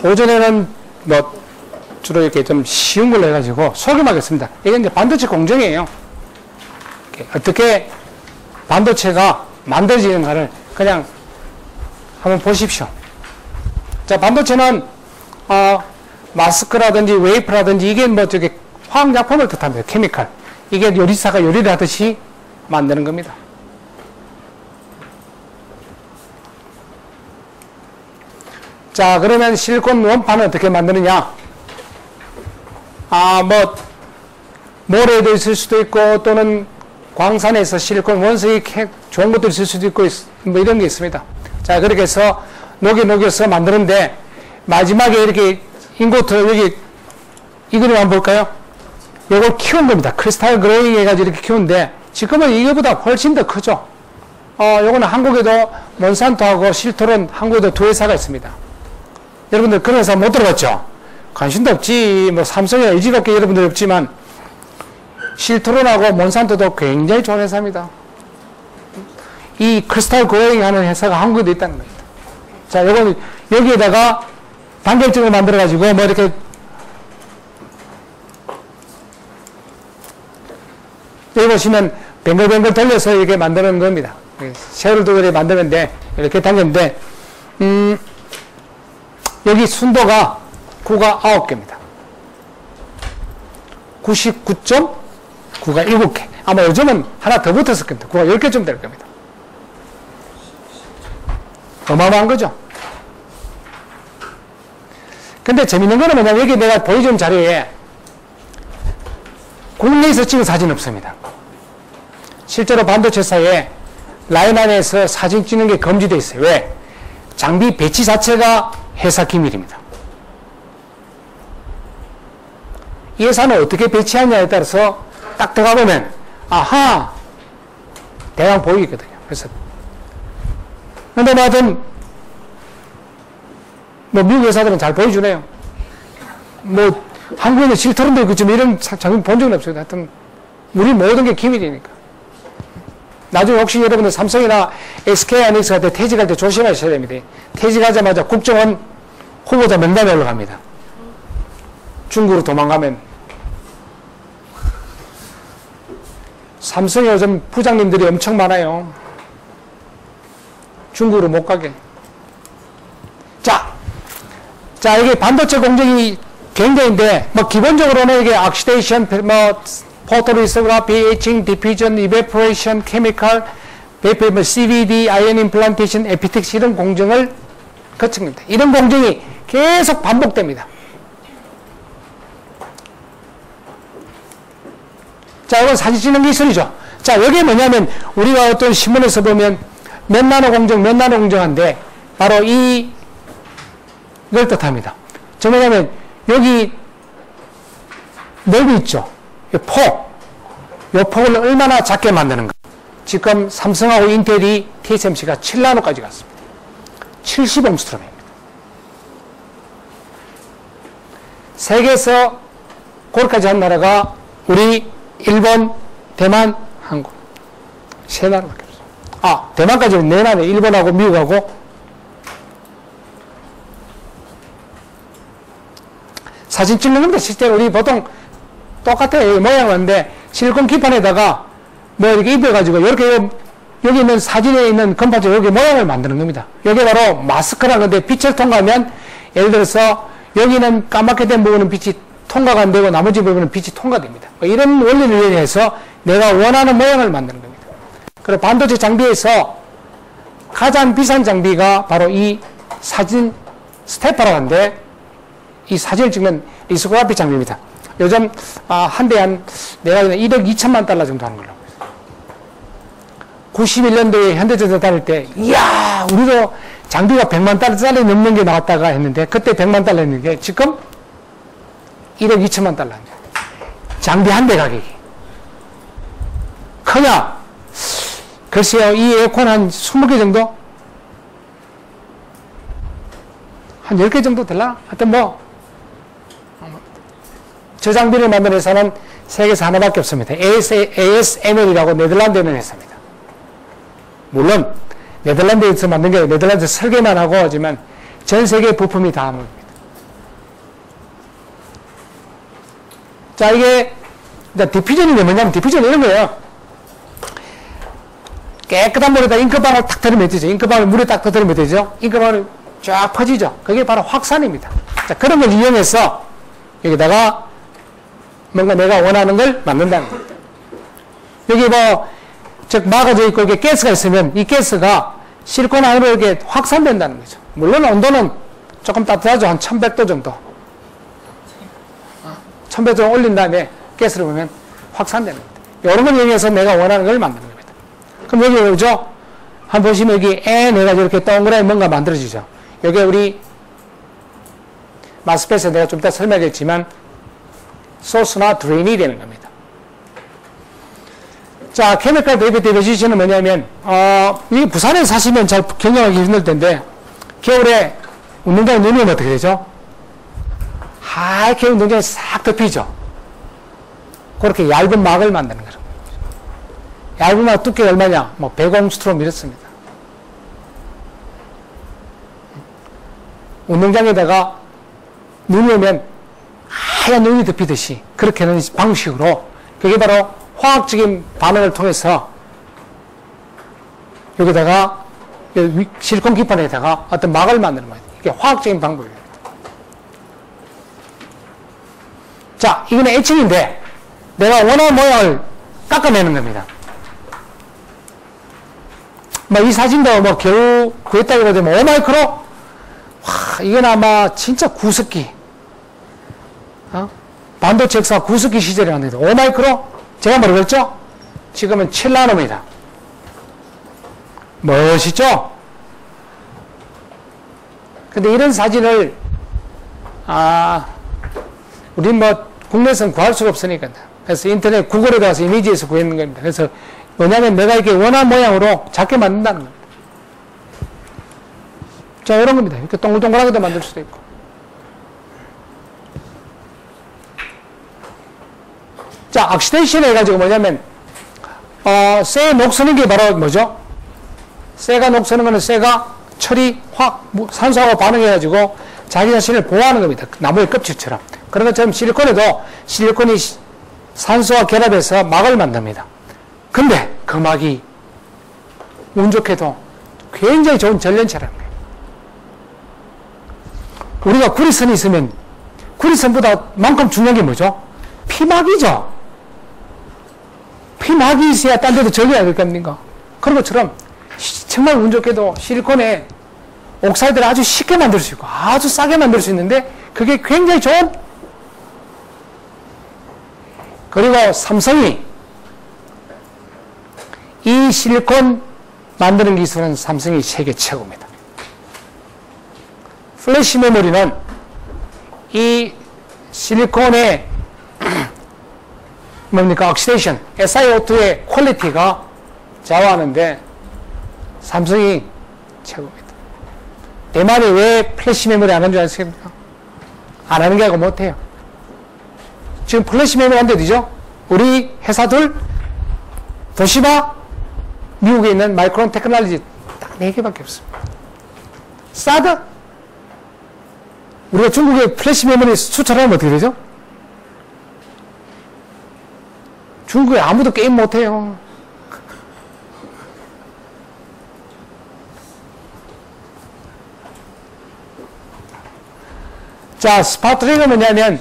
오전에는 뭐 주로 이렇게 좀 쉬운 걸로 해가지고 소개하겠습니다. 이게 이제 반도체 공정이에요. 어떻게 반도체가 만들어지는가를 그냥 한번 보십시오. 자, 반도체는 마스크라든지 웨이프라든지 이게 뭐 저게 화학약품을 뜻합니다. 케미칼. 이게 요리사가 요리를 하듯이 만드는 겁니다. 자, 그러면 실리콘 원판은 어떻게 만드느냐? 뭐 모래도 있을 수도 있고 또는 광산에서 실리콘 원석이 좋은 것도 있을 수도 있고 뭐 이런 게 있습니다. 자, 그렇게 해서 녹여서 만드는데 마지막에 이렇게 인고트 여기 이거를 한번 볼까요? 이걸 키운 겁니다. 크리스탈 그레이ing 해가지고 이렇게 키우는데 지금은 이거보다 훨씬 더 크죠. 요거는 한국에도 몬산토하고 실토론 한국에도 두 회사가 있습니다. 여러분들 그런 회사 못 들어봤죠? 관심도 없지. 뭐 삼성이나 LG밖에 여러분들 없지만 실토론하고 몬산토도 굉장히 좋은 회사입니다. 이 크리스탈 그레이ing 하는 회사가 한국에도 있다는 겁니다. 자, 요건 여기에다가 단결증을 만들어가지고 뭐 이렇게 여기 보시면 뱅글뱅글 돌려서 이렇게 만드는 겁니다. 세월을 두고 이렇게 만드는데 이렇게 당겼는데 여기 순도가 9가 9개입니다. 99.9가 7개. 아마 요즘은 하나 더 붙었을 겁니다. 9가 10개쯤 될 겁니다. 어마어마한 거죠. 근데 재밌는 거는 뭐냐면 여기 내가 보여준 자료에 국내에서 찍은 사진 없습니다. 실제로 반도체사에 라인 안에서 사진 찍는 게 금지되어 있어요. 왜? 장비 배치 자체가 회사 기밀입니다. 이 회사는 어떻게 배치하냐에 따라서 딱 들어가 보면 아하 대강 보이거든요. 그래서 근데 뭐 하여튼 뭐 미국 회사들은 잘 보여주네요. 뭐 한국에는 실토론도 있고 지금 이런 장비 본 적은 없어요. 하여튼 우리 모든 게 기밀이니까. 나중에 혹시 여러분들 삼성이나 SK하이닉스 갈 때 퇴직할 때 조심하셔야 됩니다. 퇴직하자마자 국정원 후보자 명단에 올라갑니다. 중국으로 도망가면. 삼성에 요즘 부장님들이 엄청 많아요. 중국으로 못 가게. 자, 이게 반도체 공정이 굉장인데, 뭐, 기본적으로는 이게 옥시데이션, 뭐, 포토리스그라피, 에칭, 디퓨전, 이베포레이션, 케미칼, 베이퍼, 뭐, CVD, 아이언 임플란테이션, 에피텍스 이런 공정을 거친 겁니다. 이런 공정이 계속 반복됩니다. 자, 이건 사진 찍는 기술이죠. 자, 여기 뭐냐면, 우리가 어떤 신문에서 보면, 몇 나노 공정한데, 바로 이걸 뜻합니다. 저 뭐냐면, 여기 넓이 있죠. 이 폭을 얼마나 작게 만드는가. 지금 삼성하고 인텔이 TSMC가 7나노까지 갔습니다. 70옹스트럼입니다. 세계에서 거기까지 한 나라가 우리, 일본, 대만, 한국. 세 나라밖에 없어요. 대만까지는 네 나라, 일본하고 미국하고. 사진 찍는 건데 실제로 우리 보통 똑같아요. 모양은 한데 실리콘 기판에다가 뭐 이렇게 입혀가지고 이렇게 여기 있는 사진에 있는 건파처럼 여기 모양을 만드는 겁니다. 여기 바로 마스크라는 건데 빛을 통과하면 예를 들어서 여기는 까맣게 된 부분은 빛이 통과가 안 되고 나머지 부분은 빛이 통과됩니다. 이런 원리를 이용해서 내가 원하는 모양을 만드는 겁니다. 그리고 반도체 장비에서 가장 비싼 장비가 바로 이 사진 스태퍼라고 하는데 이 사진을 찍는 리스코그라피 장비입니다. 요즘 한 대에 내가 1억 2천만 달러 정도 하는 걸로 알고 있어요. 91년도에 현대전자 다닐 때 이야 우리도 장비가 100만 달러짜리 넘는 게 나왔다가 했는데 그때 100만 달러 했는 게 지금 1억 2천만 달러. 장비 한 대 가격이. 크냐? 글쎄요, 이 에어컨 한 20개 정도? 한 10개 정도 될라? 하여튼 뭐, 저 장비를 만든 회사는 세계에서 하나밖에 없습니다. ASML이라고 네덜란드에 있는 회사입니다. 물론, 네덜란드에서 만든 게 네덜란드 설계만 하고 하지만 전 세계 부품이 다 합니다. 자, 이게 디퓨전이 뭐냐면 디퓨전은 이런 거예요. 깨끗한 물에다 잉크방을 탁 들이면 되죠. 잉크방을 물에 딱 들이면 되죠. 잉크방을 쫙 퍼지죠. 그게 바로 확산입니다. 자, 그런 걸 이용해서 여기다가 뭔가 내가 원하는 걸 만든다는 거예요. 여기 뭐, 즉, 막아져 있고 이게 가스가 있으면 이 가스가 실리콘 안으로 이렇게 확산된다는 거죠. 물론 온도는 조금 따뜻하죠. 한 1100도 정도. 1100도 정도 올린 다음에 가스를 보면 확산되는 겁니다. 이런 걸 이용해서 내가 원하는 걸 만드는 겁니다. 그럼 여기 보죠? 한번 보시면 여기 내가 이렇게 동그랗게 뭔가 만들어지죠. 여기 우리 마스펫에 내가 좀 이따 설명하겠지만 소스나 드레인이 되는 겁니다. 자, 케미컬 데이비시는 뭐냐면 이게 부산에 사시면 잘 경험하기 힘들 텐데 겨울에 운동장에 눈이 오면 어떻게 되죠? 하얗게 운동장이 싹 덮이죠. 그렇게 얇은 막을 만드는 거죠. 얇은 막 두께가 얼마냐? 뭐 100옹스트롬 이렇습니다. 운동장에다가 눈이 오면 하얀 눈이 덮이듯이 그렇게 하는 방식으로 그게 바로 화학적인 반응을 통해서 여기다가 실리콘 기판에다가 어떤 막을 만드는 거예요. 이게 화학적인 방법입니다. 자, 이거는 애칭인데 내가 원하는 모양을 깎아내는 겁니다. 뭐 이 사진도 뭐 겨우 구했다고 되면 5마이크로? 와, 이건 아마 진짜 구석기. 반도체 역사 구석기 시절에 왔는데 5마이크로? 제가 뭐라고 했죠? 지금은 7나노입니다. 멋있죠? 근데 이런 사진을 우린 뭐 국내에서는 구할 수가 없으니까 그래서 인터넷 구글에 가서 이미지에서 구했는 겁니다. 그래서 뭐냐면 내가 이렇게 원하는 모양으로 작게 만든다는 겁니다. 자, 이런 겁니다. 이렇게 동글동글하게도 만들 수도 있고. 자, 악시데이션 해가지고 뭐냐면, 쇠 녹서는 게 바로 뭐죠? 쇠가 녹서는 거는 쇠가 철이 산소하고 반응해가지고 자기 자신을 보호하는 겁니다. 나무의 껍질처럼. 그런 것처럼 실리콘에도 실리콘이 산소와 결합해서 막을 만듭니다. 근데 그 막이 운 좋게도 굉장히 좋은 전련체라는 거예요. 우리가 구리선이 있으면 구리선보다 만큼 중요한 게 뭐죠? 피막이죠. 피막이 있어야 딴 데도 적용이 안 될 겁니까? 그런 것처럼 정말 운 좋게도 실리콘에 옥사이드를 아주 쉽게 만들 수 있고 아주 싸게 만들 수 있는데 그게 굉장히 좋은. 그리고 삼성이 이 실리콘 만드는 기술은 삼성이 세계 최고입니다. 플래시 메모리는 이 실리콘의 뭡니까? 옥시데이션, SiO2의 퀄리티가 좌우하는데 삼성이 최고입니다. 대만이 왜 플래시 메모리 안 하는 줄 아십니까? 안 하는 게 아니고 못해요. 지금 플래시 메모리 한 대 어디죠? 우리 회사들 도시바, 미국에 있는 마이크론 테크놀로지 딱 4개밖에 없습니다. 사드? 우리가 중국에 플래시 메모리 수출하면 어떻게 되죠? 중국에 아무도 게임 못해요. 자, 스파트링은 뭐냐면,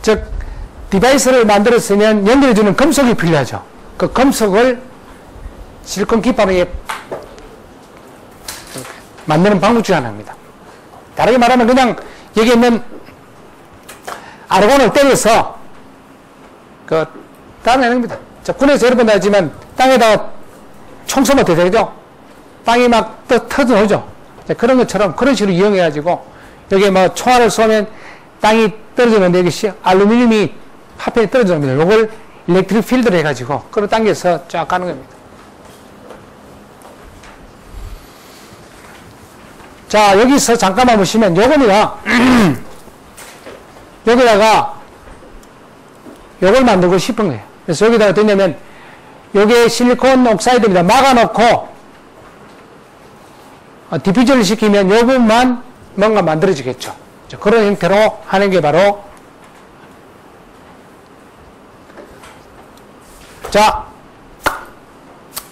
즉, 디바이스를 만들었으면 연결해주는 금속이 필요하죠. 그 금속을 실리콘 기판에 만드는 방법 중 하나입니다. 다르게 말하면 그냥 여기 있는 아르곤을 때려서 따내는 겁니다. 자, 군에서 여러 번 하지만 땅에다가 총 쏘면 어떻게 되죠? 땅이 막 터져나오죠. 그런 것처럼 그런 식으로 이용해가지고 여기에 뭐 총알을 쏘면 땅이 떨어지는데 여기 알루미늄이 파편이 떨어집니다. 요걸 일렉트릭 필드를 해가지고 끌어당겨서 쫙 가는 겁니다. 자, 여기서 잠깐만 보시면 요겁니다. 여기다가 요걸 만들고 싶은 거예요. 그래서 여기다가 어떠냐면 요게 실리콘 옥사이드입니다. 막아놓고 디퓨저를 시키면 요 부분만 뭔가 만들어지겠죠. 그런 형태로 하는 게 바로 자,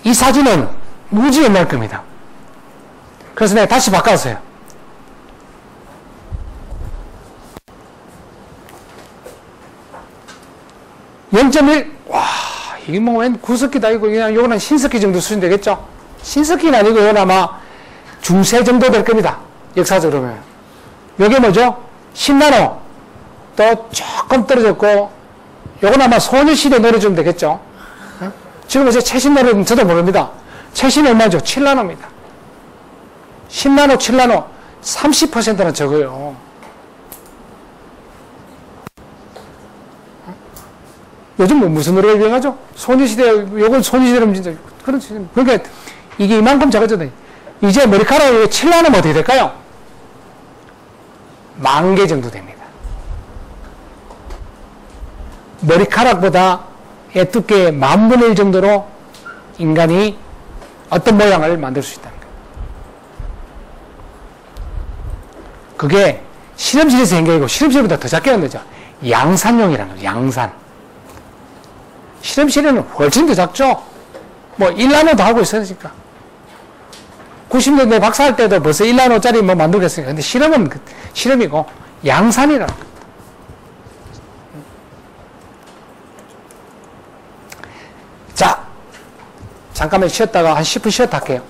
이 사진은 무지 옛날 겁니다. 그래서 내가 다시 바꿨어요. 0.1, 와, 이게 뭐 웬 구석기도 아니고, 그냥 요거는 신석기 정도 수준 되겠죠? 신석기는 아니고, 요건 아마 중세 정도 될 겁니다. 역사적으로 보면. 요게 뭐죠? 10나노. 또 조금 떨어졌고, 요건 아마 소녀시대 노래 좀 되겠죠? 지금 이제 최신 노래는 저도 모릅니다. 최신 얼마죠? 7나노입니다. 10나노, 7나노, 30%는 적어요. 요즘 뭐 무슨 노래가 유행하죠? 소녀시대, 요건 소녀시대라면 진짜, 그렇지. 그러니까 이게 이만큼 작아졌네. 이제 머리카락이 7나노면 어떻게 될까요? 10,000개 정도 됩니다. 머리카락보다 두께 10,000분의 1 정도로 인간이 어떤 모양을 만들 수 있다는 거예요. 그게 실험실에서 생겨이고 실험실보다 더 작게 만들죠. 양산용이라는 거예요. 양산. 실험실에는 훨씬 더 작죠. 뭐 1나노도 하고 있으니까. 90년대 박사할 때도 벌써 1나노짜리 뭐 만들겠으니까. 근데 실험은 실험이고 양산이라는 겁니다. 자, 잠깐만 쉬었다가 한 10분 쉬었다 할게요.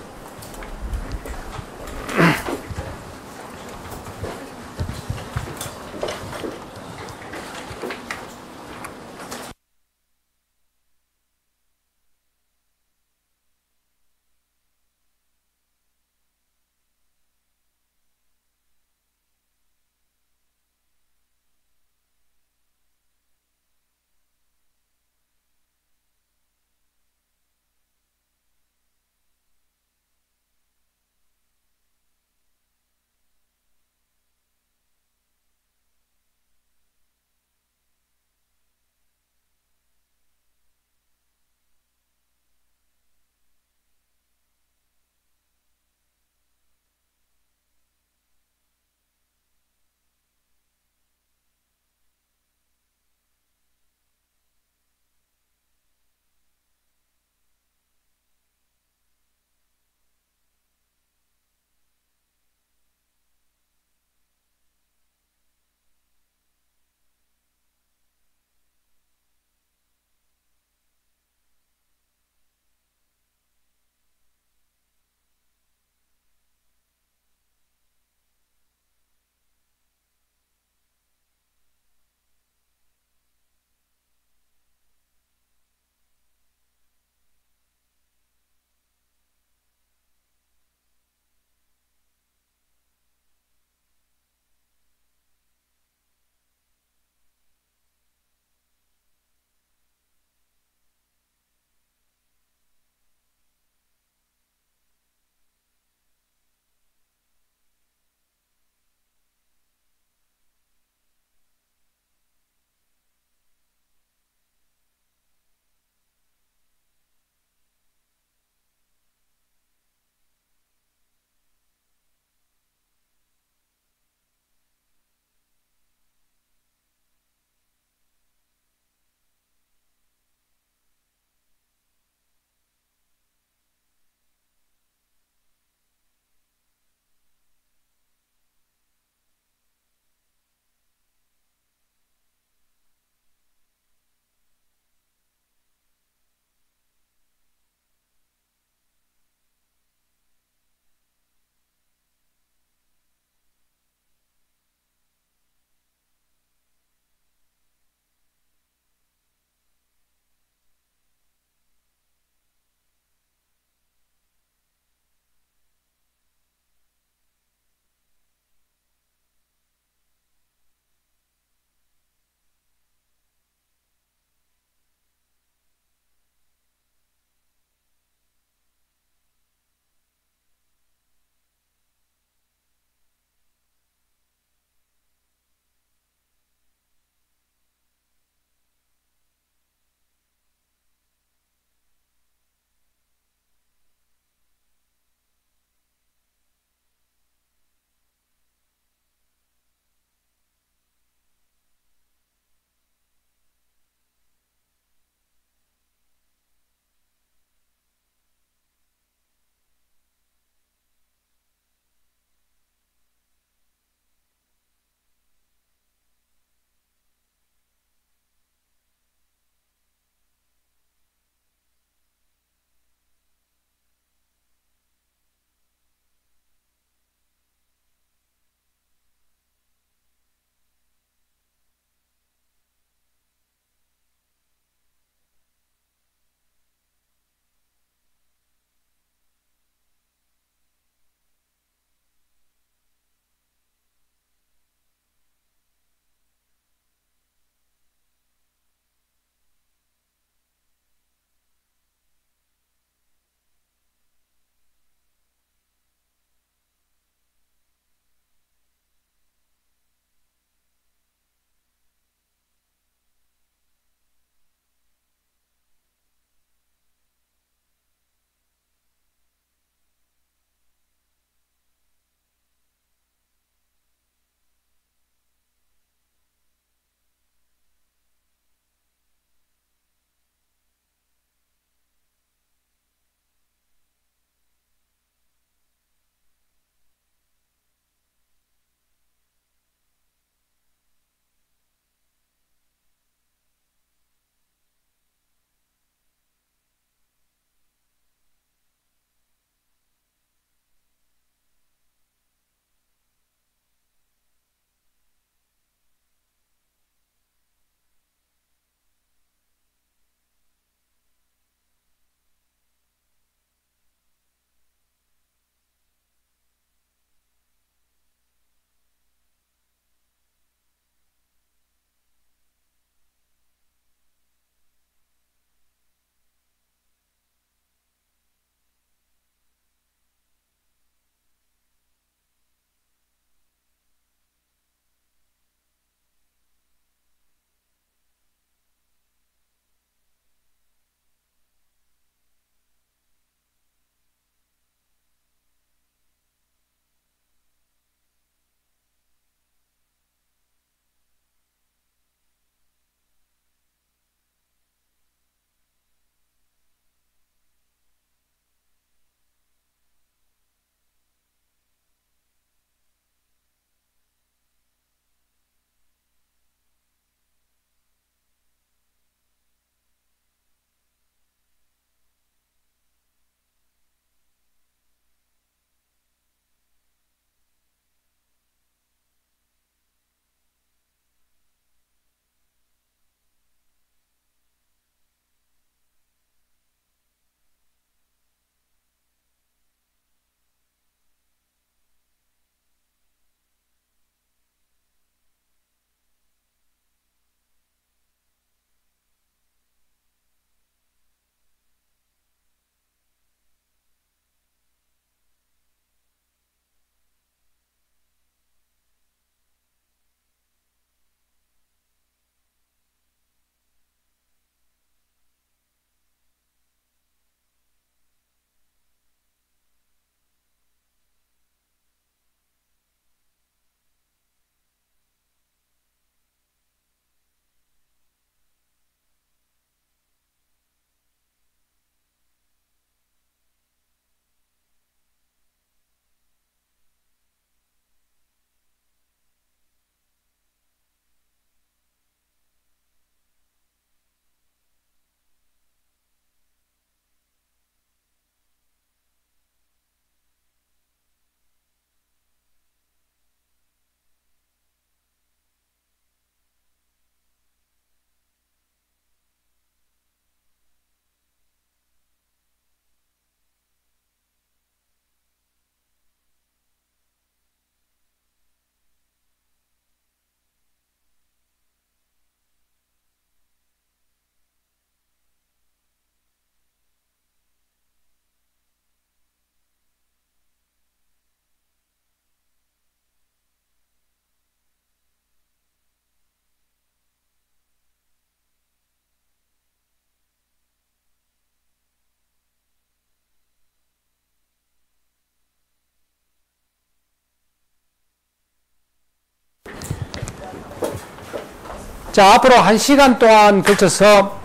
자, 앞으로 1시간 동안 걸쳐서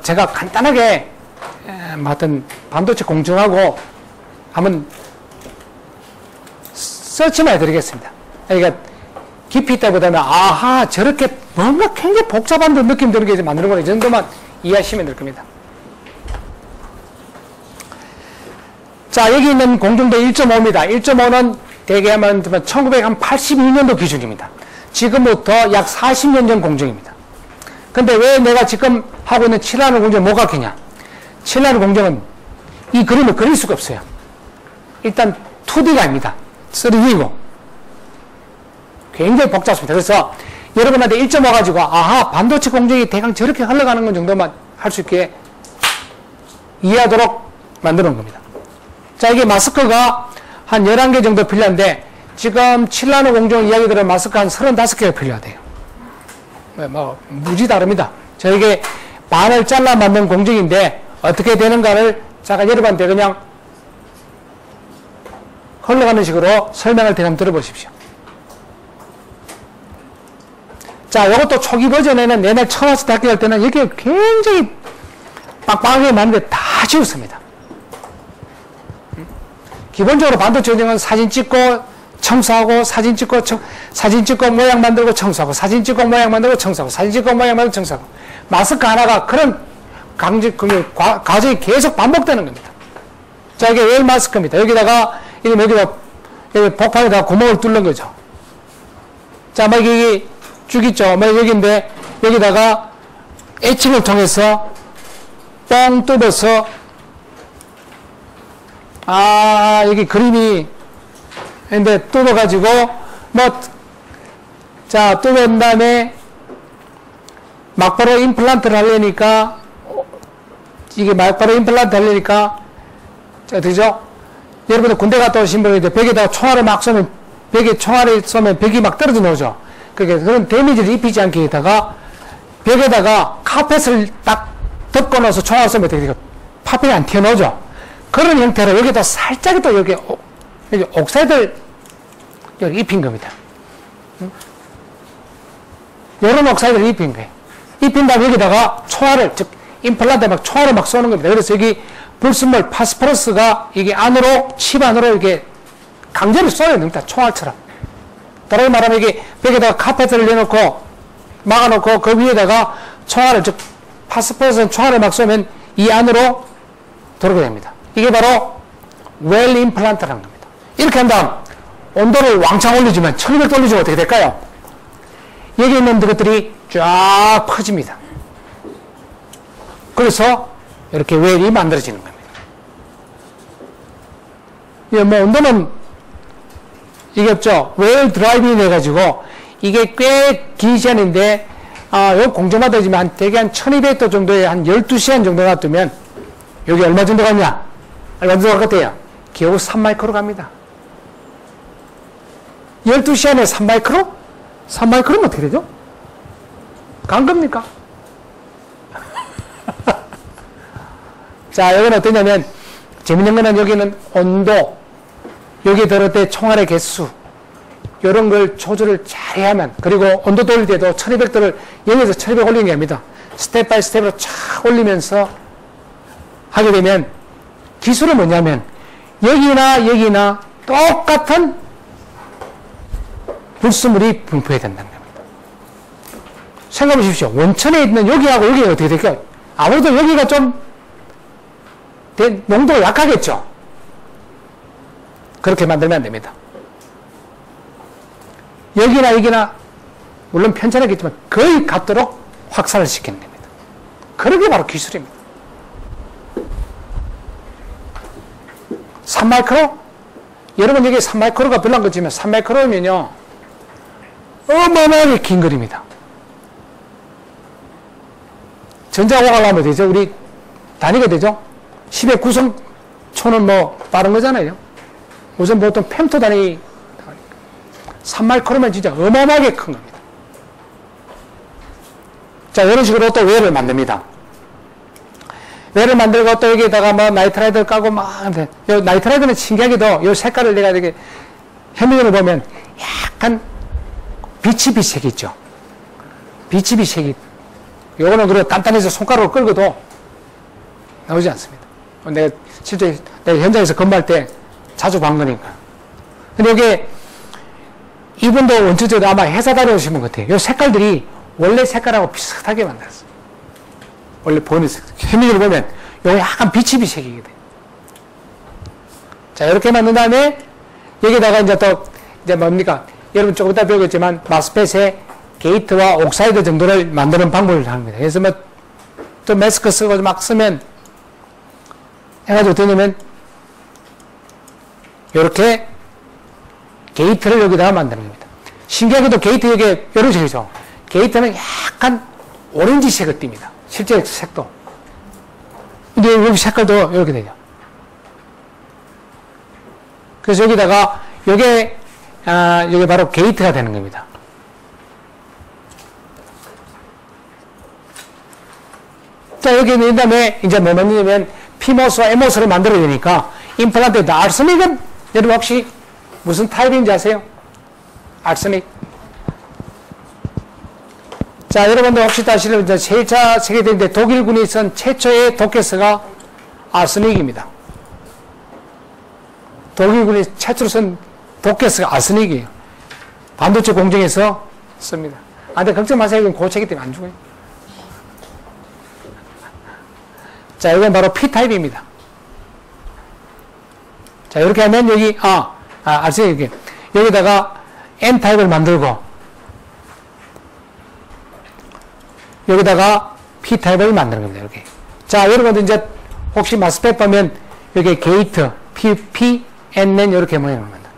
제가 간단하게 어떤 반도체 공정하고 한번 서치만 해드리겠습니다. 그러니까 깊이 있다보다는 아하 저렇게 뭔가 굉장히 복잡한 느낌 드는 게 만드는 거는 이 정도만 이해하시면 될 겁니다. 자, 여기 있는 공정도 1.5입니다. 1.5는 대개 하면 1982년도 기준입니다. 지금부터 약 40년 전 공정입니다. 근데 왜 내가 지금 하고 있는 7나노 공정에 뭐가 기냐? 7나노 공정은 이 그림을 그릴 수가 없어요. 일단 2D가 아닙니다. 3D고 굉장히 복잡합니다. 그래서 여러분한테 1.5 가지고 아하 반도체 공정이 대강 저렇게 흘러가는 건 정도만 할 수 있게 이해하도록 만드는 겁니다. 자, 이게 마스크가 한 11개 정도 필요한데 지금 7나노 공정 이야기들은 마스크 한 35개가 필요하대요. 뭐 무지 다릅니다. 저에게 반을 잘라 만든 공정인데 어떻게 되는가를 제가 여러분한테 그냥 흘러가는 식으로 설명을 한번 들어보십시오. 자, 이것도 초기 버전에는 내내 처음 와서 학교 할 때는 이렇게 굉장히 빡빡하게 만드는데 다 지웠습니다. 기본적으로 반도체 공정은 사진 찍고 청소하고 사진 찍고 모양 만들고 청소하고 사진 찍고 모양 만들고 청소하고 사진 찍고 모양 만들고 청소하고 마스크 하나가 그런 과정이 계속 반복되는 겁니다. 자, 이게 웰 마스크입니다. 여기다가 여기 복판에다가 구멍을 뚫는 거죠. 자, 막 여기 쭉 있죠. 막 여기인데 여기다가 에칭을 통해서 뻥 뚫어서 여기 그림이 근데 뚫어가지고 뚫은 다음에 막바로 임플란트를 하려니까 이게 막바로 임플란트 하려니까 어떻게죠? 여러분들 군대 갔다 오신 분인데 벽에다가 총알을 막 쏘면 벽에 총알을 쏘면 벽이 막 떨어져 나오죠. 그러니까 그런 데미지를 입히지 않게 해다가 벽에다가 카펫을 딱 덮고 나서 총알 쏘면 되게 파편이 안 튀어나오죠. 그런 형태로 여기다 살짝 또 여기 옥사이드를 여기 입힌 겁니다. 이런 옥사이드를 입힌 거예요. 입힌 다음에 여기다가 총알을, 즉, 임플란트에 막 총알을 막 쏘는 겁니다. 그래서 여기 불순물, 파스퍼러스가 이게 안으로, 칩 안으로 이렇게 강제로 쏘야 됩니다. 총알처럼. 다르게 말하면 이게 벽에다가 카펫을 내놓고, 막아놓고 그 위에다가 총알을, 즉, 파스퍼러스 총알을 막 쏘면 이 안으로 들어오게 됩니다. 이게 바로 웰 임플란트라는 겁니다. 이렇게 한 다음 온도를 왕창 올리지만 1200도 올리지면 어떻게 될까요? 여기 있는 것들이 쫙 퍼집니다. 그래서 이렇게 웰이 만들어지는 겁니다. 예, 뭐 온도는 이게 없죠. 웰 드라이빙 해가지고 이게 꽤 긴 시간인데 요 공정마다 지만 대개 한 1200도 정도에 한 12시간 정도 놔두면 여기 얼마 정도 갔냐? 얼마 정도 갈 것 같아요? 겨우 3마이크로 갑니다. 12시간에 3마이크로? 3마이크로면 어떻게 되죠? 간 겁니까? 자, 여기는 어떠냐면, 재밌는 거는 여기는 온도, 여기 들을 때 총알의 개수, 이런 걸 조절을 잘 해야만, 그리고 온도 돌릴 때도 1200도를 0에서 1200 올리는 게 아닙니다. 스텝 바이 스텝으로 쫙 올리면서 하게 되면, 기술은 뭐냐면, 여기나 똑같은 불순물이 분포해야 된다는 겁니다. 생각해 보십시오. 원천에 있는 여기하고 여기가 어떻게 될까요? 아무래도 여기가 좀 농도가 약하겠죠? 그렇게 만들면 안 됩니다. 여기나 물론 편차하겠지만 거의 같도록 확산을 시키는 겁니다. 그러게 바로 기술입니다. 3마이크로? 여러분 여기 3마이크로가 별난 거지만 3마이크로면요 어마어마하게 긴 거리입니다. 전자공학을 하면 되죠. 우리 단위가 되죠. 10의 구성초는 뭐 빠른 거잖아요. 우선 보통 펜토 단위 3마이크로면 진짜 어마어마하게 큰 겁니다. 자, 이런 식으로 또 웰을 만듭니다. 웰을 만들고 또 여기에다가 뭐 나이트라이트를 까고 막 하는데, 요 나이트라이트는 신기하게도 요 색깔을 내가 이렇게 현미경을 보면 약간 빛이 빛색이 있죠. 비치비 색이, 요거는 그래 단단해서 손가락으로 끌고도 나오지 않습니다. 내가 실제 내가 현장에서 근무할 때 자주 본 거니까. 근데 이게 이분도 원초적으로 아마 회사 다녀오신 분 같아요. 요 색깔들이 원래 색깔하고 비슷하게 만들었어요. 원래 보는 색. 현미경을 보면 요거 약간 비치비 색이거든요. 자, 이렇게 만든 다음에 여기다가 이제 또 이제 뭡니까? 여러분 조금 이따 배우겠지만 마스펫의 게이트와 옥사이드 정도를 만드는 방법을 합니다. 그래서 뭐 또 마스크 쓰고 막 쓰면 해가지고 되냐면 이렇게 게이트를 여기다가 만드는 겁니다. 신기하게도 게이트 여기에 이런 색이죠. 게이트는 약간 오렌지색을 띱니다. 실제 색도. 근데 여기 색깔도 이렇게 되죠. 그래서 여기다가 요게 요게 바로 게이트가 되는 겁니다. 자, 여기 있는 다음에 이제 뭐 만드냐면 피모스와 에모스를 만들어야 되니까 임플란트에 아르세닉은 여러분 혹시 무슨 타입인지 아세요? 아르세닉. 자, 여러분들 혹시 아시는 이제 제1차 세계대전 때 독일군이 쓴 최초의 독해서가 아르세닉입니다. 독일군이 최초로 쓴 독해서가 아르세닉이에요. 반도체 공정에서 씁니다. 근데 걱정 마세요. 이건 고체이기 때문에 안 죽어요. 자, 이건 바로 P타입입니다. 자, 이렇게 하면 여기, 아르세닉, 여기다가 N타입을 만들고, 여기다가 P타입을 만드는 겁니다. 이렇게. 자, 여러분들 이제 혹시 마스펫 보면 여기 게이트, N 이렇게 모양을 만듭니다.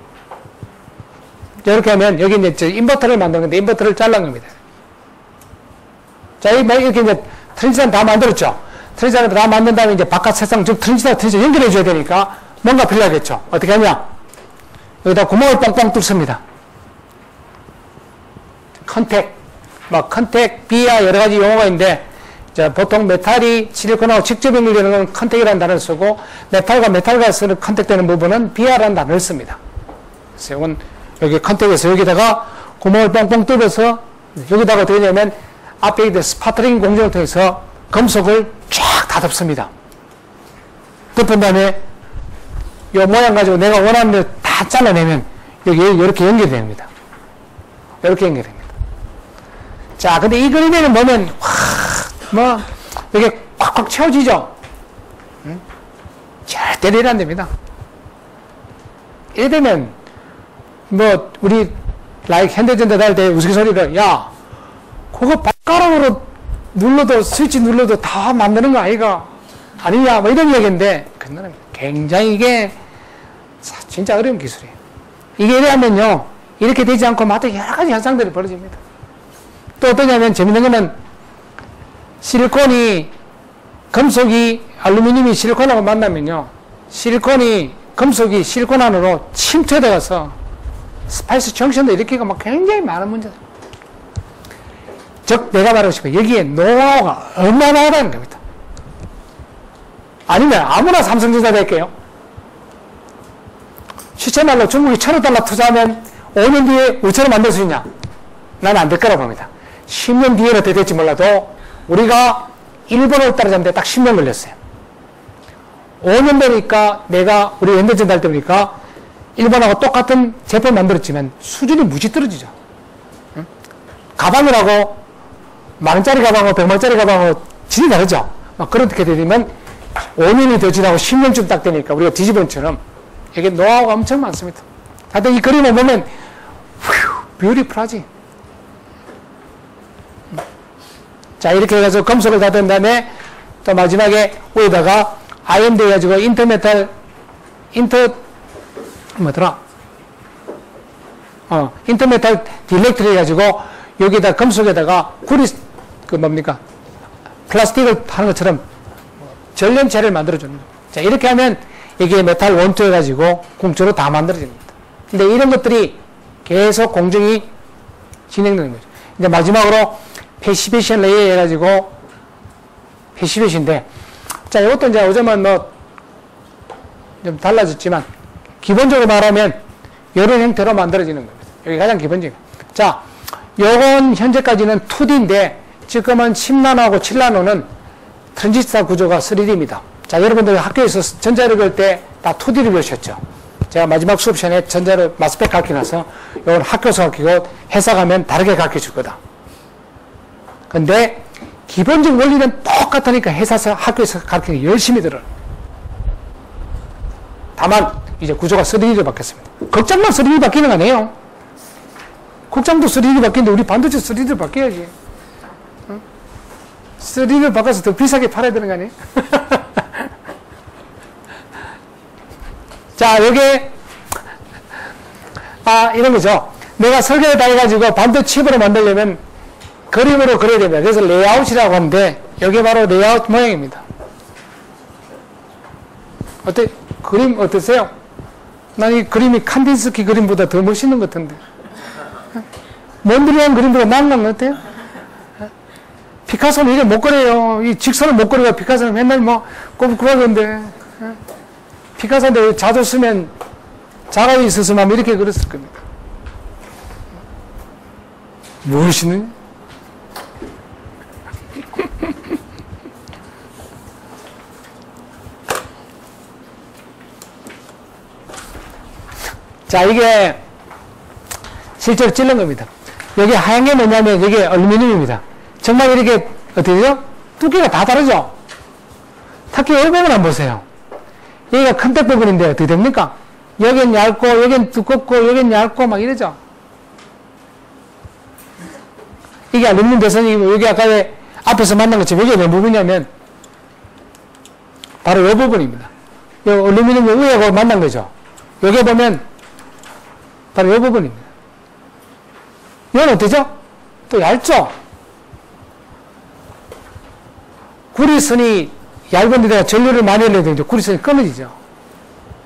이렇게 하면 여기 이제 인버터를 만드는 건데 인버터를 잘라는 겁니다. 자, 이렇게 이제 트랜지스터 다 만들었죠. 트랜지스터 다 만든 다음에 이제 바깥 세상, 즉 트랜지스터 연결해 줘야 되니까 뭔가 필요하겠죠. 어떻게 하냐? 여기다 구멍을 뻥뻥 뚫습니다. 컨택, 컨택, 비야 여러 가지 용어가 있는데, 자, 보통 메탈이 실리콘하고 직접 연결되는 건 컨택이라는 단어를 쓰고, 메탈과 메탈과 쓰는 컨택되는 부분은 비야라는 단어를 씁니다. 그래서 이건 여기 컨택에서 여기다가 구멍을 뻥뻥 뚫어서 여기다가 어떻게 되냐면 앞에 있는 스파트링 공정을 통해서 금속을 쫙 다 덮습니다. 덮은 다음에 이 모양 가지고 내가 원하는 대로 다 잘라내면 여기 이렇게 연결됩니다. 이렇게 연결됩니다. 자, 근데 이 그림에는 보면 이게 꽉꽉 채워지죠? 응? 절대 이래 안 됩니다. 이래 되면 우리 현대전자 다닐 때 우스갯소리로 야, 그거 발가락으로 눌러도 스위치 눌러도 다 만드는 거 아이가? 아니냐 이런 이야기인데 그거는 굉장히 이게 진짜 어려운 기술이에요. 이게 이래하면요 이렇게 되지 않고 마다 여러 가지 현상들이 벌어집니다. 또 어떠냐면 재밌는 거는 실리콘이 금속이 알루미늄이 실리콘하고 만나면요 실리콘이 금속이 실리콘 안으로 침투해들어가서 스파이스 정션도 일으키고 막 굉장히 많은 문제들. 즉 내가 말하고 싶어요. 여기에 노하우가 어마어마하다는 겁니다. 아니면 아무나 삼성전자 될게요. 시체말로 중국이 1,000억 투자하면 5년 뒤에 우체를 만들 수 있냐? 나는 안 될 거라고 봅니다. 10년 뒤에는 어떻게 될지 몰라도 우리가 일본을 따라잡는데 딱 10년 걸렸어요. 5년 되니까 내가 우리 현대전자 할 때 보니까 일본하고 똑같은 제품 만들었지만 수준이 무지 떨어지죠. 응? 가방이라고 만원짜리 가방하고 100만원짜리 가방하고 질이 다르죠. 막 그렇게 되면 5년이 더 지나고 10년쯤 딱 되니까 우리가 뒤집은처럼 이게 노하우가 엄청 많습니다. 하여튼 이 그림을 보면 뷰티풀하지. 자, 이렇게 해가지고 금속을 다 된 다음에 또 마지막에 위에다가 IMD 해가지고 인터메탈 딜렉트를 해가지고 여기다 금속에다가 플라스틱을 하는 것처럼 전련체를 만들어주는 거예요. 자, 이렇게 하면 이게 메탈 원투 해가지고 공조로 다 만들어집니다. 근데 이런 것들이 계속 공정이 진행되는 거죠. 이제 마지막으로 패시베이션 레이어 해가지고 패시베이션인데, 자, 이것도 이제 요즘은 좀 달라졌지만, 기본적으로 말하면 이런 형태로 만들어지는 겁니다. 여기 가장 기본적인. 자, 요건 현재까지는 2D인데 지금은 10나노하고 7나노는 트랜지스터 구조가 3D입니다. 자, 여러분들 학교에서 전자를 그릴 때 다 2D를 배우셨죠? 제가 마지막 수업 시간에 전자를 마스펙 가르치면서 요건 학교에서 가르치고 회사 가면 다르게 가르쳐 줄 거다. 근데 기본적인 원리는 똑같으니까 회사에서 학교에서 가르치는 게 열심히 들어요. 다만 이제 구조가 3D로 바뀌었습니다. 극장만 3D 바뀌는 거 아니에요? 극장도 3D 바뀌는데 우리 반도체 3D로 바뀌어야지. 3D로 바꿔서 더 비싸게 팔아야 되는 거 아니에요? 자, 요게 이런 거죠. 내가 설계를 다 해가지고 반도체 칩으로 만들려면 그림으로 그려야 됩니다. 그래서 레이아웃이라고 하는데 여기 바로 레이아웃 모양입니다. 그림 어떠세요? 난 이 그림이 칸딘스키 그림보다 더 멋있는 것 같은데. 몬드리안 그림보다 나은 것 같아요? 피카소는 이래 못 그려요. 이 직선을 못 그려요. 피카소는 맨날 뭐 꼬북꼬북한데. 피카소인데 자주 쓰면 자가 있었으면 이렇게 그렸을 겁니다. 무엇이는? 자, 이게 실제로 찔른 겁니다. 여기 하얀 게 뭐냐면 이게 알루미늄입니다. 정말 이렇게 어떻게 되죠? 두께가 다 다르죠? 특히 이 부분 한번 보세요. 여기가 컨택 부분인데 어떻게 됩니까? 여긴 얇고 여긴 두껍고 여긴 얇고 막 이러죠? 이게 알루미늄 대선이고 여기 아까 앞에서 만난 것처럼 여기 몇 부분이냐면 바로 이 부분입니다. 이 알루미늄 위하고 만난 거죠. 여기 보면 바로 이 부분입니다. 이건 어때죠? 또 얇죠? 구리선이 얇은 데다가 전류를 많이 흘려야 되는데 구리선이 끊어지죠.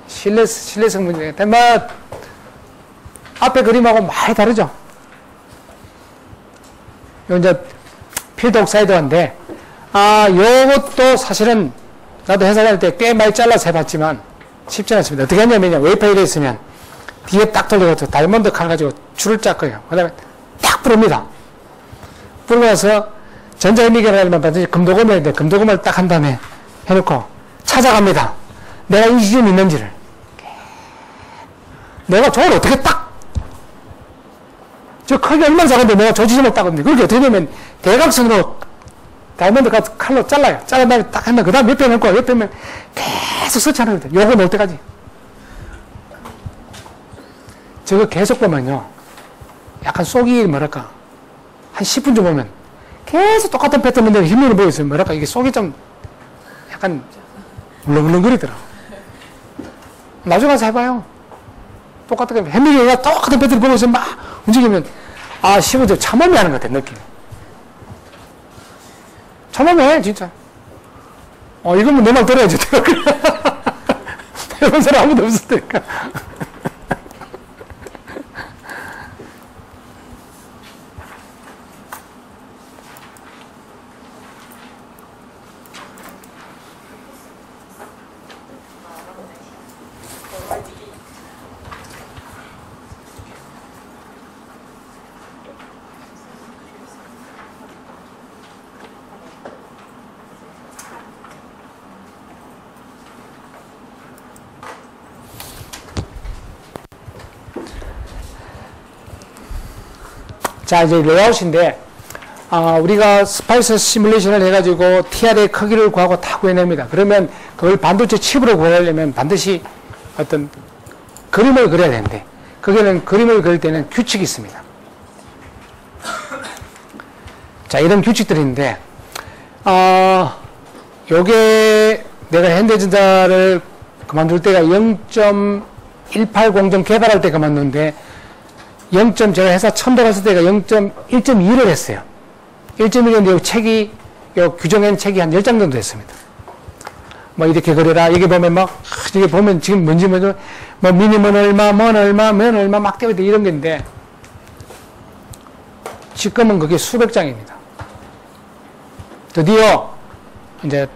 실내성 문제가. 뭐, 앞에 그림하고 많이 다르죠? 요 이제 필드 옥사이드인데, 요것도 사실은 나도 회사 다닐 때 꽤 많이 잘라서 해봤지만 쉽지 않습니다. 어떻게 하냐면 웨이퍼 있으면 뒤에 딱 돌려가지고 다이아몬드 칼 가지고 줄을 짰고요. 그 다음에 딱 부릅니다. 부르고 나서 전자현미경을 하려면 반드시 금도금을 해야 돼. 금도금을 딱 한 다음에 해놓고 찾아갑니다. 내가 이 지점이 있는지를. 내가 저걸 어떻게 딱, 저 크기가 얼마나 작은데 내가 저 지점을 따거든요. 그렇게 어떻게 되면 대각선으로 다이아몬드 칼로 잘라요. 자른 다음에 딱 하면 그 다음 옆에 놓고 옆에 면 계속 서치하는 거거든요. 요거 놓을 때까지. 저거 계속 보면요. 약간 속이 뭐랄까. 한 10분 정도 보면 계속 똑같은 패턴인데 힘으로 보여있어요. 뭐랄까. 이게 속이 좀 약간 물렁물렁거리더라. 나중에 가서 해봐요. 똑같은 햄미가 똑같은 패턴을 보면서 막 움직이면 10분 참음이 하는 것 같아. 느낌. 참음해 진짜. 이거면 내 말 들어야지. 이런 사람 아무도 없을 테니까. 자, 이제 레이아웃인데, 우리가 스파이스 시뮬레이션을 해가지고 TR의 크기를 구하고 다 구해냅니다. 그러면 그걸 반도체 칩으로 구하려면 반드시 어떤 그림을 그려야 되는데, 거기는 그림을 그릴 때는 규칙이 있습니다. 자, 이런 규칙들이 있는데, 요게 내가 현대전자를 그만둘 때가 0.180점 개발할 때 그만뒀는데, 제가 회사 처음 들어갔을 때가 1.2를 했어요. 1.1인데 책이, 규정한 책이 한 10장 정도 됐습니다. 뭐 이렇게 그려라. 여기 보면 막, 이게 보면 지금 뭔지 뭐 미니먼 얼마, 먼 얼마, 면 얼마 막 되어 있다 이런 건데, 지금은 그게 수백 장입니다. 드디어 이제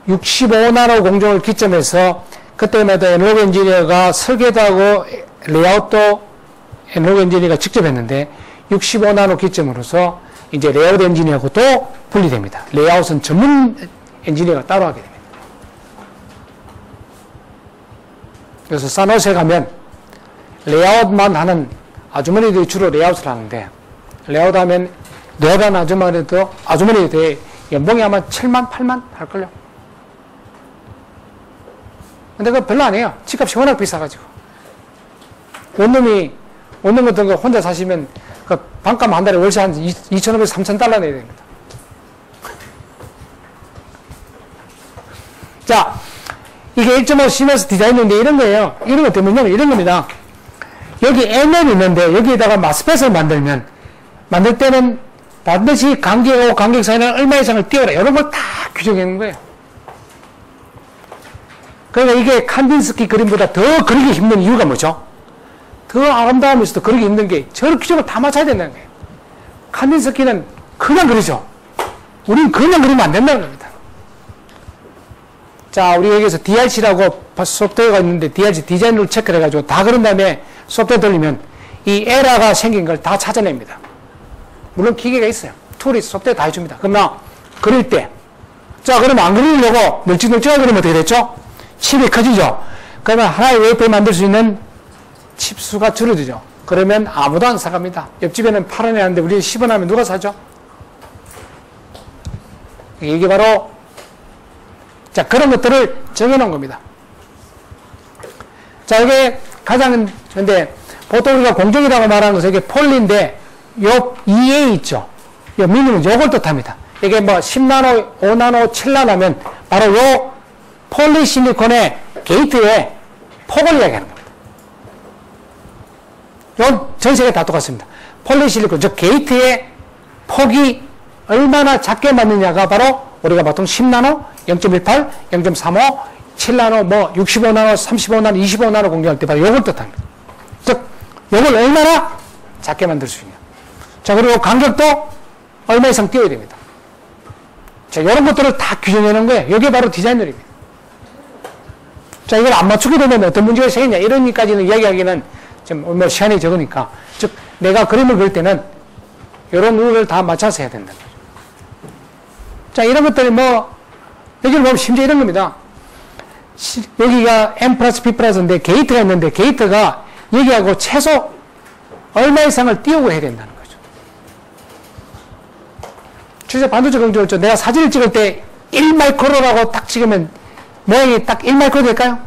65나노 공정을 기점해서 그때마다 애널로그 엔지니어가 설계도 하고 레이아웃도 애널로그 엔지니어가 직접 했는데 65나노 기점으로서 이제 레이아웃 엔지니어하고 또 분리됩니다. 레이아웃은 전문 엔지니어가 따로 하게 됩니다. 그래서 산호세 가면 레이아웃만 하는 아주머니들이 주로 레이아웃을 하는데, 레이아웃 하면 노란 아주머니들 연봉이 아마 7만, 8만 할걸요. 근데 그거 별로 안 해요. 집값이 워낙 비싸가지고. 원룸 같은 거 혼자 사시면 그 반값 한 달에 월세 한 2,500, 3,000달러 내야 됩니다. 자, 이게 1.5 시메스 디자인인데 이런 거예요. 이런 거 때문에 이런 겁니다. 여기 N이 있는데 여기에다가 마스펫을 만들 때는 반드시 간격하고 간격 사이는 얼마 이상을 띄워라. 이런 걸 다 규정해 놓은 거예요. 그러니까 이게 칸딘스키 그림보다 더 그리기 힘든 이유가 뭐죠? 더 아름다우면서도 그리기 힘든 게 저런 규정을 다 맞춰야 된다는 거예요. 칸딘스키는 그냥 그리죠. 우린 그냥 그리면 안 된다는 겁니다. 자, 우리 여기서 DRC라고 소프트웨어가 있는데 DRC 디자인 룰 체크를 해가지고 다 그런 다음에 소프트웨어 돌리면 이 에러가 생긴 걸 다 찾아냅니다. 물론 기계가 있어요. 툴이 소프트웨어 다 해줍니다. 그럼 나 그릴 때, 자, 그러면 안 그리려고 널찍널찍하게 그리면 어떻게 됐죠? 칩이 커지죠? 그러면 하나의 웨이퍼를 만들 수 있는 칩 수가 줄어들죠. 그러면 아무도 안 사갑니다. 옆집에는 8원에 하는데 우리 10원 하면 누가 사죠? 이게 바로, 자, 그런 것들을 정해놓은 겁니다. 자, 이게 가장, 근데 보통 우리가 공정이라고 말하는 것은 이게 폴리인데, 요 EA 있죠? 요 미니는 요걸 뜻합니다. 이게 뭐 10나노, 5나노, 7나노 하면 바로 요 폴리실리콘의 게이트에 폭을 이야기하는 겁니다. 요 전 세계 다 똑같습니다. 폴리실리콘, 즉 게이트의 폭이 얼마나 작게 맞느냐가 바로 우리가 보통 10나노, 0.18, 0.35, 7나노, 뭐 65나노, 35나노, 25나노 공정할 때 바로 요걸 뜻합니다. 즉, 요걸 얼마나 작게 만들 수 있냐. 자, 그리고 간격도 얼마 이상 띄워야 됩니다. 자, 이런 것들을 다 규정해 놓은 거예요. 이게 바로 디자인룰입니다. 자, 이걸 안 맞추게 되면 어떤 문제가 생기냐. 이런 것까지는 이야기하기는 좀 뭐 시간이 적으니까. 즉, 내가 그림을 그릴 때는 이런 룰을 다 맞춰서 해야 된다. 자, 이런 것들이 뭐, 여기를 보면 심지어 이런 겁니다. 여기가 M 플러스 P 플러스인데 게이트가 있는데 게이트가 여기하고 최소 얼마 이상을 띄우고 해야 된다는 거죠. 주제 반도체 공정을 내가 사진을 찍을 때 1마이크로라고 딱 찍으면 모양이 딱 1마이크로 될까요?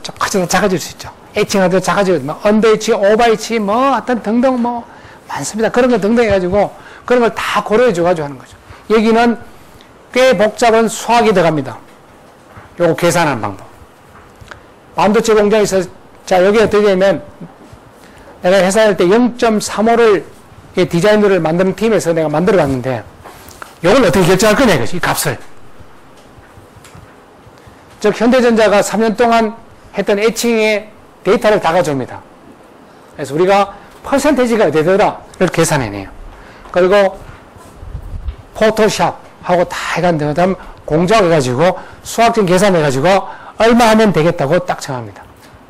좀 작아질 수 있죠. H가 작아지고, 뭐, 언더 H, 오버 H, 뭐, 어떤 등등 뭐, 많습니다. 그런 거 등등 해가지고, 그런 걸 다 고려해줘가지고 하는 거죠. 여기는 꽤 복잡한 수학이 들어갑니다. 요거 계산하는 방법. 반도체 공장에서, 자, 여기 어떻게 되면, 내가 회사 할 때 0.35를, 디자인을 만드는 팀에서 내가 만들어 갔는데, 요걸 어떻게 결정할 거냐, 이거지, 이 값을. 즉, 현대전자가 3년 동안 했던 애칭의 데이터를 다 가져옵니다. 그래서 우리가 퍼센테이지가 되더라를 계산해내요. 그리고 포토샵하고 다 해간다고 다음 공정해가지고 수학적 계산해가지고 얼마 하면 되겠다고 딱 정합니다.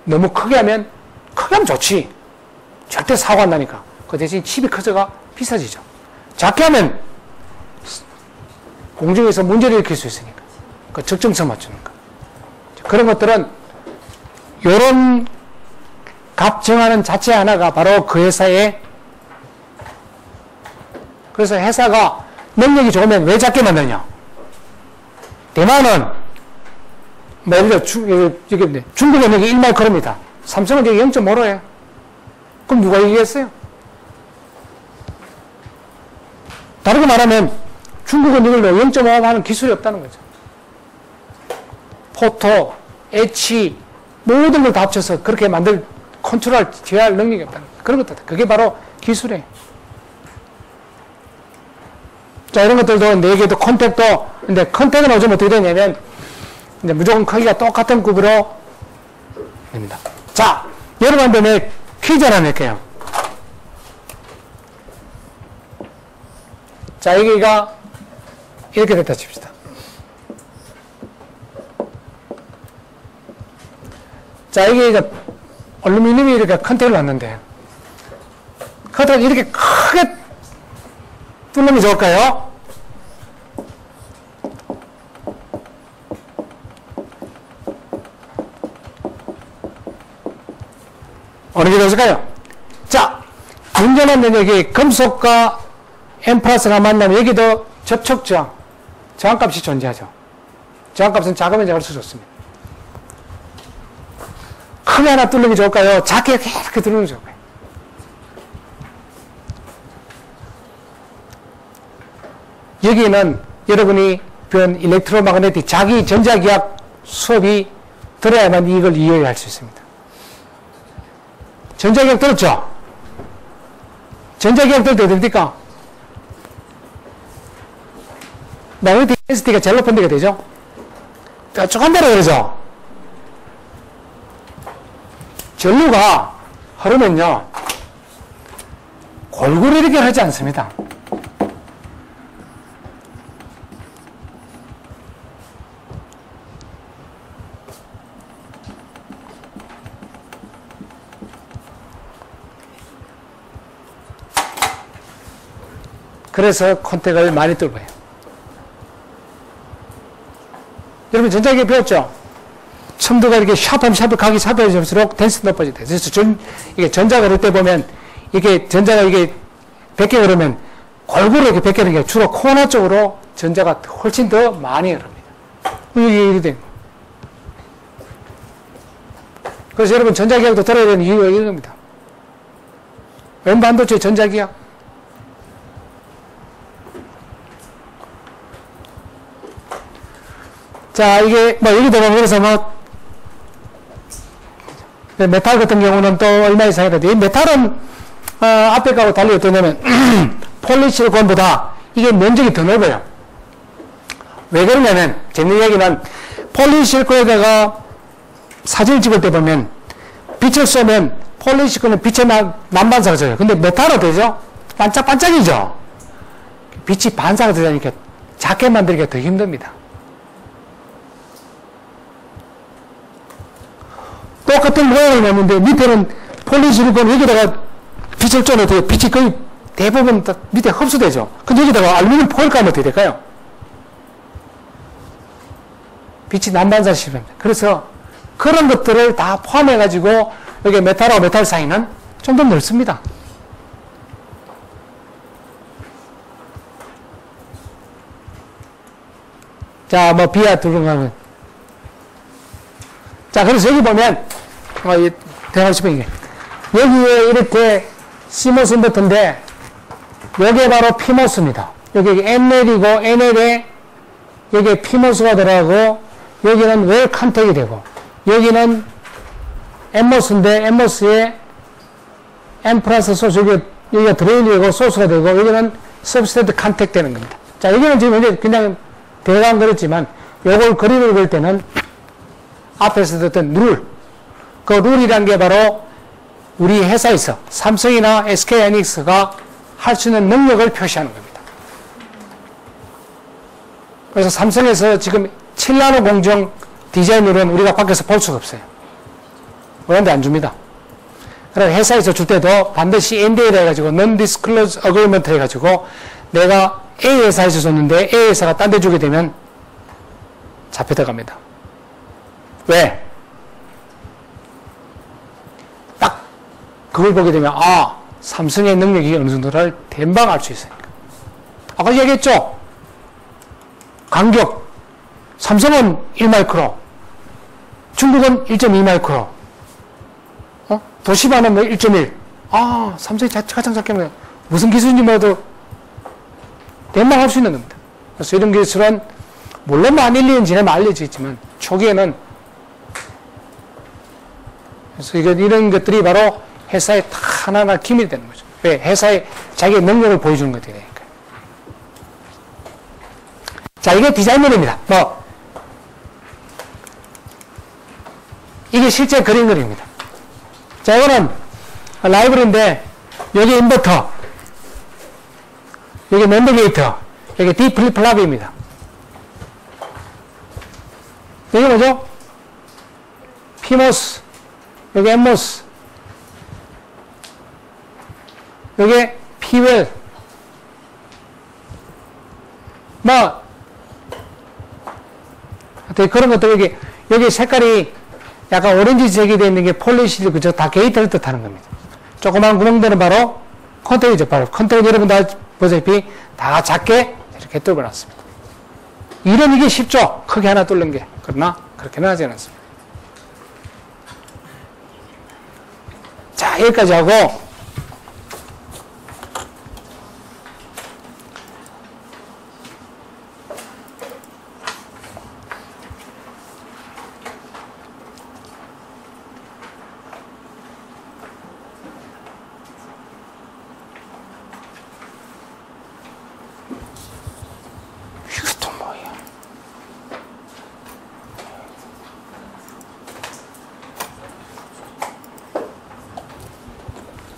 너무 크게 하면 좋지. 절대 사고 안 나니까. 그 대신 칩이 커져가 비싸지죠. 작게 하면 공정에서 문제를 일으킬 수 있으니까. 그 적정성 맞추는 거. 그런 것들은 요런 값 정하는 자체 하나가 바로 그 회사의, 그래서 회사가 능력이 좋으면 왜 작게 만드냐. 대만은 뭐 예를 들어 중국은 여기 1마이크로입니다. 삼성은 여기 0.5로예요. 그럼 누가 이기겠어요? 다르게 말하면 중국은 이걸로 0.5 하는 기술이 없다는 거죠. 포토, H, 모든 걸 다 합쳐서 그렇게 컨트롤, 제어할 능력이 없다는 거예요. 그런 것들. 그게 바로 기술이에요. 자, 이런 것들도, 근데 여기에도 컨택도, 근데 컨택은 요즘 어떻게 되냐면, 이제 무조건 크기가 똑같은 급으로 됩니다. 자, 여러분한테 퀴즈 하나 낼게요. 자, 여기가 이렇게 됐다 칩시다. 자, 여기 이제 알루미늄이 이렇게 컨택을 놨는데, 컨택을 이렇게 크게 뚫는 게 좋을까요? 어느 게 좋을까요? 자, 문제는 여기 금속과 M 플러스가 만나면 여기도 접촉 저항값이 존재하죠. 저항값은 작으면 작을수록 좋습니다. 크게 하나 뚫는 게 좋을까요? 작게 이렇게 뚫는 게 좋을까요? 여기는 여러분이 배운 일렉트로마그네틱 자기 전자기학 수업이 들어야만 이걸 이해할 수 있습니다. 전자기학 들었죠? 전자기학 들을 때 어딥니까? 마그네틱 데ን시티가 제일 높은 데가 되죠? 뾰족한 데라 그러죠? 전류가 흐르면요, 골고루 이렇게 하지 않습니다. 그래서 컨택을 많이 뚫어요. 여러분 전자기계 배웠죠? 첨도가 이렇게 가기 샤프해질수록 덴시티 높아지다. 그래서 이게 전자가 흐를 때 보면 이게 전자가 이게 100개 흐르면 골고루 이렇게 100개 흐르는 게 주로 코너 쪽으로 전자가 훨씬 더 많이 흐릅니다. 이게 이렇게 된 거예요. 그래서 여러분 전자기학도 들어야 되는 이유가 이런 겁니다. 웬 반도체 전자기학? 자, 이게, 여기도 보면, 그래서 메탈 같은 경우는 또 얼마 이상이 되는데, 이 메탈은, 앞에 거하고 달리 어떠냐면, 폴리실리콘보다 이게 면적이 더 넓어요. 왜 그러냐면, 재밌는 얘기는, 폴리실리콘에다가 사진을 찍을 때 보면, 빛을 쏘면, 폴리실리콘은 빛의 난반사가 져요. 근데 메탈은 되죠? 반짝반짝이죠? 빛이 반사가 되니까 작게 만들기가 더 힘듭니다. 똑같은 모양을 내는데 밑에는 폴리실리콘 여기다가 빛을 쬐면 빛이 거의 대부분 밑에 흡수되죠. 근데 여기다가 알루미늄 포일 까면 어떻게 될까요? 빛이 난반사 시스템입니다. 그래서 그런 것들을 다 포함해가지고 여기 메탈하고 메탈 사이는 좀 더 넓습니다. 자, 비아 들어가면. 자, 그래서 여기 보면, 대하고 싶은 게, 여기에 이렇게 CMOS 인버터인데, 여기에 바로 PMOS입니다. 여기 NL이고, NL에, 여기에 PMOS가 들어가고, 여기는 웰 컨택이 되고, 여기는 NMOS인데, NMOS에 N 플러스 소스, 여기가 드레인이 되고, 소스가 되고, 여기는 서브스트레이트 컨택 되는 겁니다. 자, 여기는 지금 이제 그냥 대강 그렸지만, 요걸 그림을 그릴 때는, 앞에서 듣던 룰, 그 룰이란 게 바로 우리 회사에서 삼성이나 SK하이닉스가 할 수 있는 능력을 표시하는 겁니다. 그래서 삼성에서 지금 7나노 공정 디자인 룰은 우리가 밖에서 볼 수가 없어요. 그런데 안 줍니다. 그래서 회사에서 줄 때도 반드시 NDA를 해가지고 Non-Disclosure Agreement 해가지고 내가 A 회사에서 줬는데 A 회사가 딴 데 주게 되면 잡혀 들어갑니다. 왜? 딱 그걸 보게 되면 삼성의 능력이 어느 정도를 대박 알 수 있으니까. 아까 얘기했죠? 간격 삼성은 1마이크로, 중국은 1.2 마이크로, 도시바는 1.1. 삼성이 가장 작게 하면 무슨 기술인지 몰라도 대박 할 수 있는 겁니다. 그래서 이런 기술은 물론 한 1, 2년 지나면 알려지겠지만 초기에는 그래서 이런 것들이 바로 회사의 하나하나 기밀이 되는 거죠. 왜? 회사의 자기의 능력을 보여주는 것들이 되니까. 자, 이게 디자인물입니다. 이게 실제 그림입니다. 자, 이거는 라이브러리인데, 여기 인버터, 여기 낸드 게이터, 여기 D 플립플랍입니다. 여기 뭐죠? PMOS, 여기 NMOS, 여기 Pwell, 뭐, 하여튼 그런 것들, 여기 색깔이 약간 오렌지색이 되어 있는 게 폴리실, 그저 다 게이트를 뜻하는 겁니다. 조그만 구멍들은 바로 컨테이너죠. 바로 컨테이너 여러분 다 보시다시피 다 작게 이렇게 뚫어놨습니다. 이런 이게 쉽죠? 크게 하나 뚫는 게. 그러나 그렇게는 하지 않습니다. 자, 여기까지 하고, 이것도 뭐야.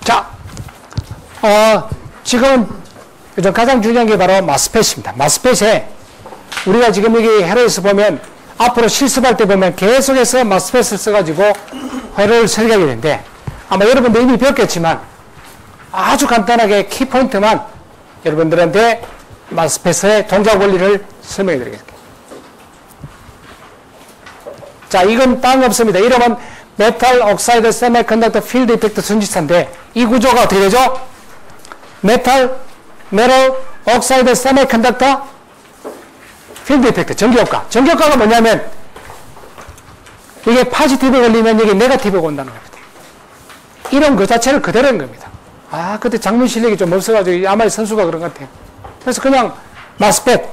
자, 지금 요즘 가장 중요한 게 바로 마스펫입니다. 마스펫에 우리가 지금 여기 회로에서 보면 앞으로 실습할 때 보면 계속해서 마스펫을 써가지고 회로를 설계하게 되는데 아마 여러분도 이미 배웠겠지만 아주 간단하게 키포인트만 여러분들한테 마스펫의 동작 원리를 설명해 드리겠습니다. 자, 이건 딴 거 없습니다. 이름은 메탈 옥사이드 세미컨덕터 필드 이펙트 전지사인데 이 구조가 어떻게 되죠? 메탈 옥사이드 세미컨덕터 필드 이펙트 전기효과. 전기효과가 뭐냐면 이게 포지티브 걸리면 이게 네거티브가 온다는 겁니다. 이런 그 자체를 그대로인 겁니다. 아, 그때 장문 실력이 좀 없어가지고 아마 선수가 그런 것 같아요. 그래서 그냥 마스펫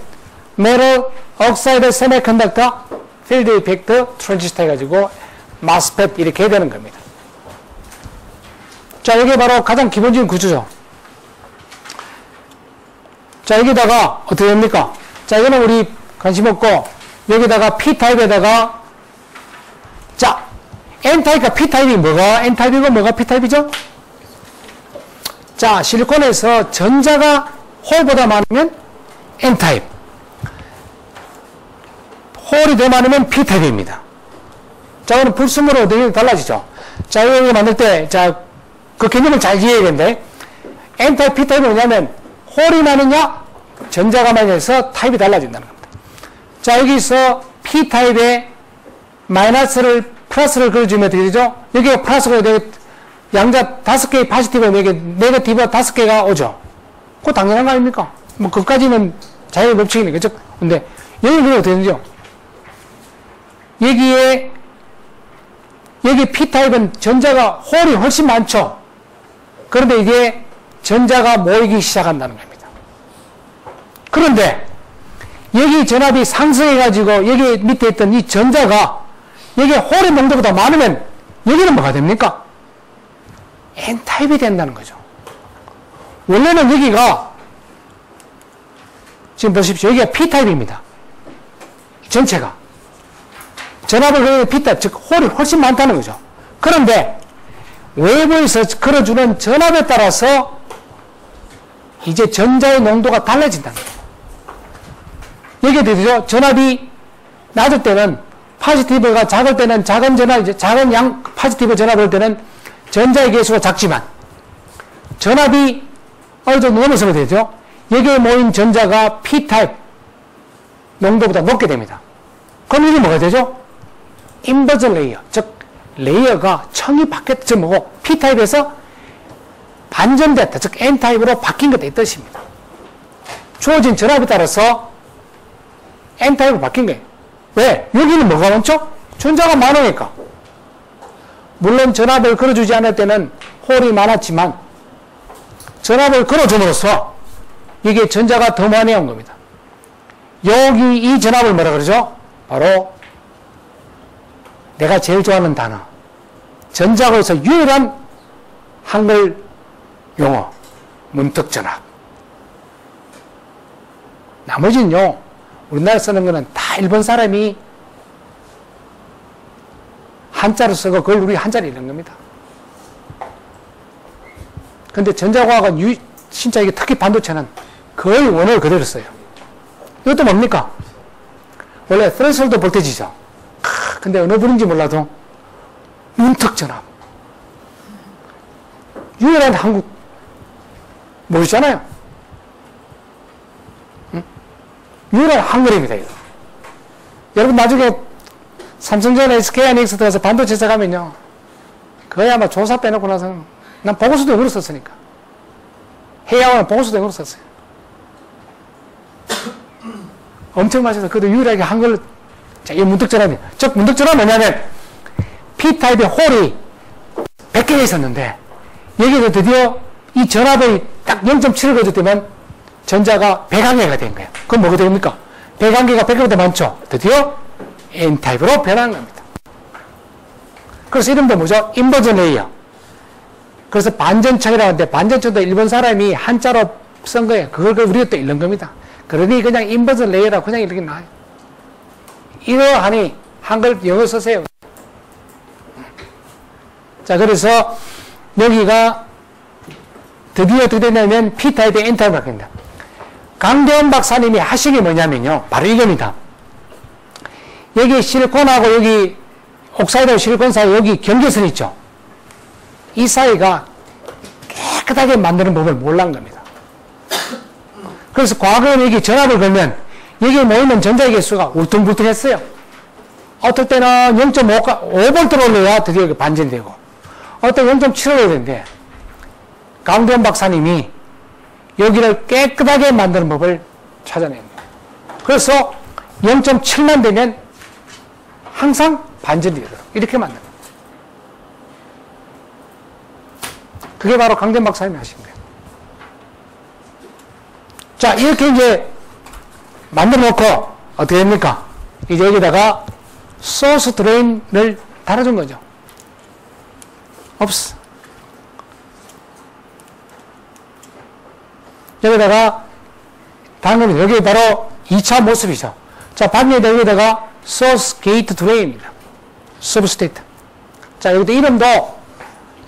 메탈 옥사이드 세미컨덕터 필드 이펙트 트랜지스터 해가지고 마스펫 이렇게 해야 되는 겁니다. 자, 이게 바로 가장 기본적인 구조죠. 자, 여기다가 어떻게 됩니까? 자, 이거는 우리 관심 없고 여기다가 P타입에다가 자, N타입과 P타입이 뭐가 N타입이고 뭐가 P타입이죠? 자, 실리콘에서 전자가 홀보다 많으면 N타입, 홀이 더 많으면 P타입입니다. 자, 그럼 불순으로 어떻게 달라지죠? 자, 이거 만들 때, 자, 그 개념을 잘 이해해야 되는데, N타입, P타입은 뭐냐면, 홀이 많으냐, 전자가 많으면서 타입이 달라진다는 겁니다. 자, 여기서 P타입에 플러스를 그려주면 어떻게 되죠? 여기가 플러스가 되게 양자 5개의 포지티브, 네거티브 5개가 오죠? 그거 당연한 거 아닙니까? 뭐, 그까지는 자연의 법칙이니까, 그죠? 근데, 여기는 어떻게 되죠? 여기 P타입은 전자가 홀이 훨씬 많죠. 그런데 이게 전자가 모이기 시작한다는 겁니다. 그런데 여기 전압이 상승해가지고 여기 밑에 있던 이 전자가 여기 홀의 농도보다 많으면 여기는 뭐가 됩니까? N타입이 된다는 거죠. 원래는 여기가 지금 보십시오. 여기가 P타입입니다. 전체가. 전압을 P타입, 즉 홀이 훨씬 많다는 거죠. 그런데 외부에서 걸어주는 전압에 따라서 이제 전자의 농도가 달라진다는 거예요. 여기에 되죠. 전압이 낮을 때는 포지티브가 작을 때는 작은 전압, 이제 작은 양 포지티브 전압을 할 때는 전자의 개수가 작지만 전압이 어느 정도 넘어서면 되죠. 여기에 모인 전자가 P타입 농도보다 높게 됩니다. 그럼 이게 뭐가 되죠? 인버전 레이어, 즉 레이어가 층이 바뀌었죠. 뭐고 P타입에서 반전됐다, 즉 N타입으로 바뀐 것다 이 뜻입니다. 주어진 전압에 따라서 N타입으로 바뀐 거예요. 왜? 여기는 뭐가 많죠? 전자가 많으니까. 물론 전압을 걸어주지 않을 때는 홀이 많았지만 전압을 걸어줌으로써 이게 전자가 더 많이 온 겁니다. 여기 이 전압을 뭐라 그러죠? 바로 내가 제일 좋아하는 단어, 전자고에서 유일한 한글 용어, 문득전압. 나머지는요, 우리나라 쓰는 거는 다 일본 사람이 한자로 쓰고 그걸 우리 한자로 읽는 겁니다. 근데 전자과학은 진짜 이게 특히 반도체는 거의 원어를 그대로 써요. 이것도 뭡니까? 원래 스레스홀드 볼테이지죠. 근데 어느 분인지 몰라도 문턱전압. 유일한 한국 모르잖아요. 응? 유일한 한글입니다, 이거. 여러분, 나중에 삼성전 SK하이닉스 들어가서 반도체 가면요. 거의 아마 조사 빼놓고 나서 난 보고서도 영어로 썼으니까. 해양은 보고서도 영어로 썼어요. 엄청 맛있어. 그래도 유일하게 한글, 자, 이 문득전압이. 즉, 문득전압은 뭐냐면, P타입의 홀이 100개가 있었는데, 여기서 드디어 이 전압의 딱 0.7을 거뒀다면, 전자가 101개가 된 거예요. 그럼 뭐가 됩니까? 101개가 100개보다 많죠? 드디어 N타입으로 변한 겁니다. 그래서 이름도 뭐죠? 인버전 레이어. 그래서 반전청이라고 하는데, 반전청도 일본 사람이 한자로 쓴 거예요. 그걸 우리가 또 읽는 겁니다. 그러니 그냥 인버전 레이어라고 그냥 이렇게 나와요. 이러하니 한글 영어 쓰세요. 자, 그래서 여기가 드디어 어떻게 되냐면 P타입의 N타입으로 바뀝니다. 강대원 박사님이 하신 게 뭐냐면요. 바로 이겁니다. 여기 실리콘하고 여기 옥사이드하고 실리콘 사이 여기 경계선 있죠. 이 사이가 깨끗하게 만드는 법을 몰란 겁니다. 그래서 과거에 여기 전압을 걸면 여기에 모이는 전자의 개수가 울퉁불퉁했어요. 어떨 때는 0.5V를 올려야 드디어 반전이 되고 어떤 0.7을 올려야 되는데 강대원 박사님이 여기를 깨끗하게 만드는 법을 찾아낸 거예요. 그래서 0.7만 되면 항상 반전이 되도록 이렇게 만든 거예요. 그게 바로 강대원 박사님이 하신 거예요. 자, 이렇게 이제 만들어 놓고 어떻게 됩니까? 이제 여기다가 소스 드레인을 달아준 거죠. 없어. 여기다가 당연히 여기 바로 2차 모습이죠. 자, 반대로 여기다가 소스 게이트 드레인입니다. 서브스테이트. 자, 여기도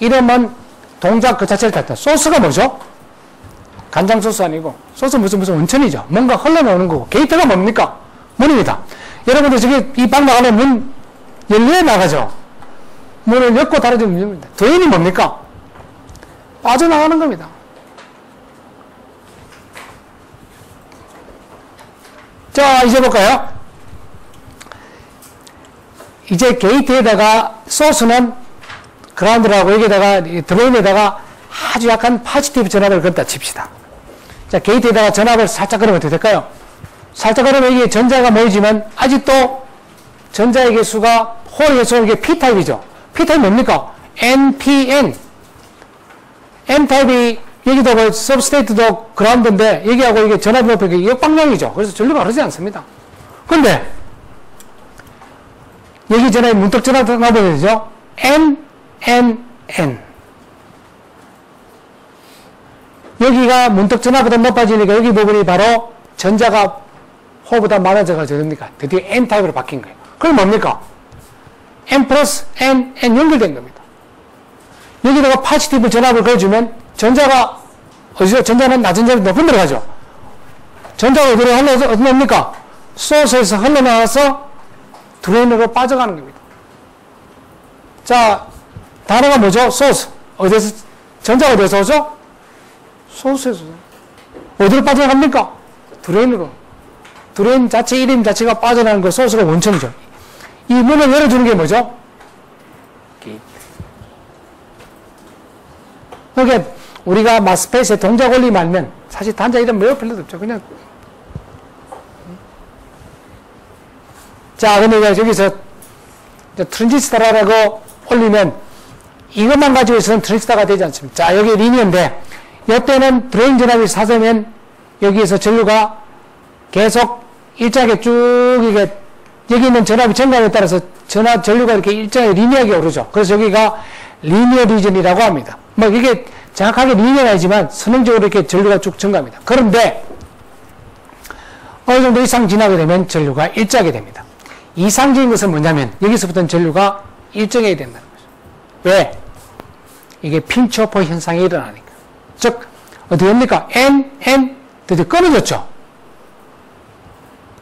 이름은 동작 그 자체를 탔다. 소스가 뭐죠? 간장 소스 아니고 소스 무슨 원천이죠. 뭔가 흘러나오는 거고 게이트가 뭡니까? 문입니다. 여러분들 저기 이 방 나가면 문 열려 나가죠. 문을 엮고 달아주면 문입니다. 드레인이 뭡니까? 빠져나가는 겁니다. 자, 이제 볼까요? 이제 게이트에다가 소스는 그라운드라고 여기다가 드레인에다가 아주 약간 포지티브 전압을 걸다 칩시다. 자, 게이트에다가 전압을 살짝 걸으면 어떻게 될까요? 살짝 걸으면 이게 전자가 모이지만 아직도 전자의 개수가 홀 개수가 이게 P타입이죠. P타입이 뭡니까? NPN. N타입이 여기도 뭐 서브스테이트도 그라운드인데 여기하고 이게 전압이 높이 역방향이죠. 그래서 전류가 흐르지 않습니다. 그런데 여기 전에 문득 전압 나오면 되죠. NNN. 여기가 문득 전압보다 높아지니까 여기 부분이 바로 전자가 호보다 많아져가지고 됩니까? 드디어 N타입으로 바뀐 거예요. 그럼 뭡니까? N 플러스 N 연결된 겁니다. 여기다가 포지티브 전압을 걸어주면 전자가 어디서? 전자는 낮은 전압이 높은 데로 가죠. 전자가 어디로 흘러납니까? 소스에서 흘러나와서 드레인으로 빠져가는 겁니다. 자, 단어가 뭐죠? 소스. 어디서? 전자가 어디서 오죠? 소스에서. 어디로 빠져나갑니까? 드레인으로. 드레인 자체 이름 자체가 빠져나가는 거 소스가 원천이죠. 이 문을 열어주는 게 뭐죠? 게이트. 그러니까 우리가 마스펫의 동작 원리 말면 사실 단자 이름 외울 필요도 없죠. 그냥. 자, 근데 여기서 트랜지스터라고 올리면 이것만 가지고 있으면 트랜지스터가 되지 않습니다. 자, 여기 리니어인데 이때는 드레인 전압이 4세면 여기에서 전류가 계속 일정하게 쭉 이게 여기 있는 전압이 증가함에 따라서 전류가 이렇게 일정하게 리니어하게 오르죠. 그래서 여기가 리니어 리전이라고 합니다. 뭐 이게 정확하게 리니어는 아니지만 선행적으로 이렇게 전류가 쭉 증가합니다. 그런데 어느 정도 이상 지나게 되면 전류가 일정하게 됩니다. 이상적인 것은 뭐냐면 여기서부터는 전류가 일정해야 된다는 거죠. 왜? 이게 핀치오퍼 현상이 일어나니까. 즉 어떻게 됩니까? N 드디어 끊어졌죠.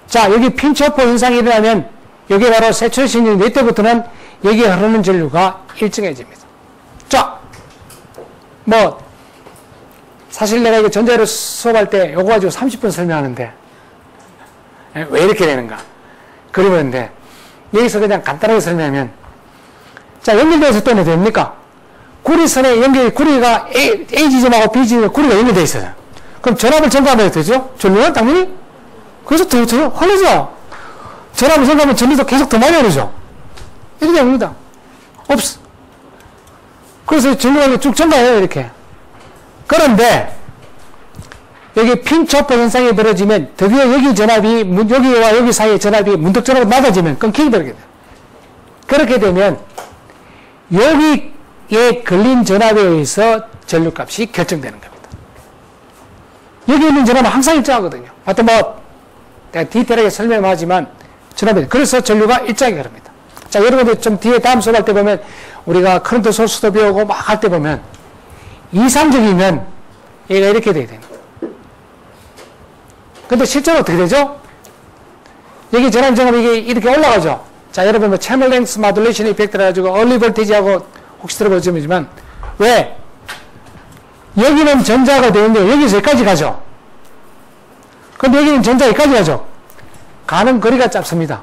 자, 여기 핀치오퍼 현상이 일어나면 여기 바로 세츄레이션이 이때부터는 여기에 흐르는 전류가 일정해집니다. 자, 뭐 사실 내가 이거 전자를 수업할 때 요거 가지고 30분 설명하는데 왜 이렇게 되는가? 그러는데 여기서 그냥 간단하게 설명하면 자, 연결돼서 또 어떻게 됩니까? 구리선에 구리가 A 지점하고 B 지점 구리가 연결돼 있어요. 그럼 전압을 증가하면 되죠? 전류는 당연히 그래서 더 흘러져. 전압을 증가하면 전류도 계속 더 많이 흐르죠. 이렇게 됩니다. 없어. 그래서 전류가 쭉 증가해요, 이렇게. 그런데 여기 핀초퍼 현상이 벌어지면 드디어 여기 전압이 여기와 여기 사이의 전압이 문득 전압이 낮아지면 끊기게 되게 돼요. 그렇게 되면 여기에 걸린 전압에 의해서 전류값이 결정되는 겁니다. 여기 있는 전압은 항상 일정하거든요. 하여튼 내가 디테일하게 설명하지만 전압이 그래서 전류가 일정하게 흐릅니다. 자, 여러분들 좀 뒤에 다음 수업할 때 보면 우리가 커런트 소스도 배우고 막 할 때 보면 이상적이면 얘가 이렇게 돼야 됩니다. 근데 실제로 어떻게 되죠? 여기 전압 정압이 이렇게 올라가죠. 자, 여러분 채널 랭스 마듈레이션 이펙트라 가지고 얼리 볼티지하고 혹시 들어보시면 왜? 여기는 전자가 되는데 여기서 여기까지 가죠. 근데 여기는 전자 여기까지 가죠. 가는 거리가 짧습니다.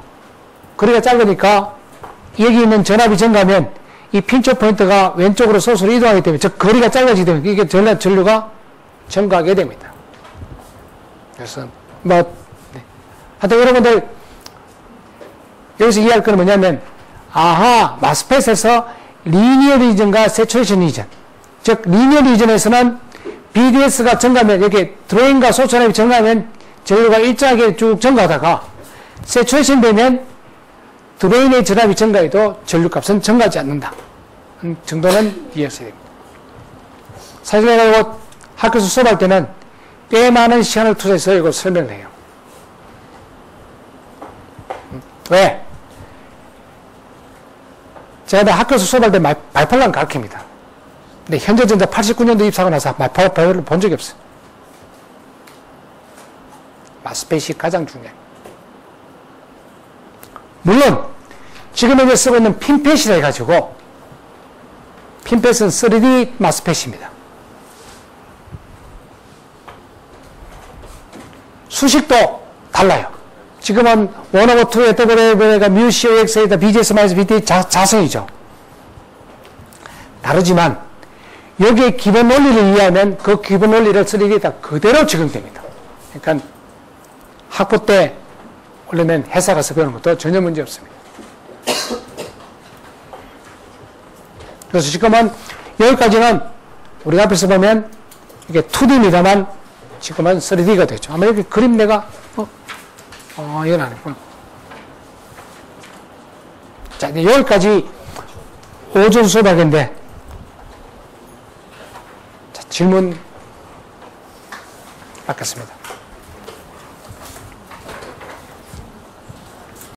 거리가 짧으니까 여기 있는 전압이 증가하면 이 핀초 포인트가 왼쪽으로 소스로 이동하기 때문에 저 거리가 짧아지기 때문에 이게 전류가 증가하게 됩니다. 그래서 하여튼 여러분들 여기서 이해할 거는 뭐냐면 마스펫에서 리니어 리전과 세츄레이션 리전, 즉 리니어 리전에서는 BDS가 증가하면 이렇게 드레인과 소천압이 증가하면 전류가 일정하게 쭉 증가하다가 세츄레이션 되면 드레인의 전압이 증가해도 전류값은 증가하지 않는다 정도는 이해하셔야 됩니다. 사실 내가 이거 학교에서 수업할 때는 꽤 많은 시간을 투자해서 이걸 설명을 해요. 왜? 제가 학교에서 수업할 때 바이폴라를 가르칩니다. 근데 현대전자 89년도 입사하고 나서 바이폴라를 본 적이 없어요. 마스펫이 가장 중요해요. 물론 지금 현재 쓰고 있는 핀펫이라 해가지고 핀펫은 3D 마스펫입니다. 수식도 달라요. 지금은 1/2 에터브레가 뮤 COX에다 BGS-BT 자성이죠. 다르지만 여기에 기본 원리를 이해하면 그 기본 원리를 3D에다 그대로 적용됩니다. 그러니까 학부 때 원래는 회사 가서 배우는 것도 전혀 문제 없습니다. 그래서 지금은 여기까지는 우리가 앞에서 보면 이게 2D입니다만 지금은 3D가 되죠. 아마 여기 그림 내가 이건 아니구나. 자, 이제 여기까지 오전 수업하겠는데 자, 질문 받겠습니다.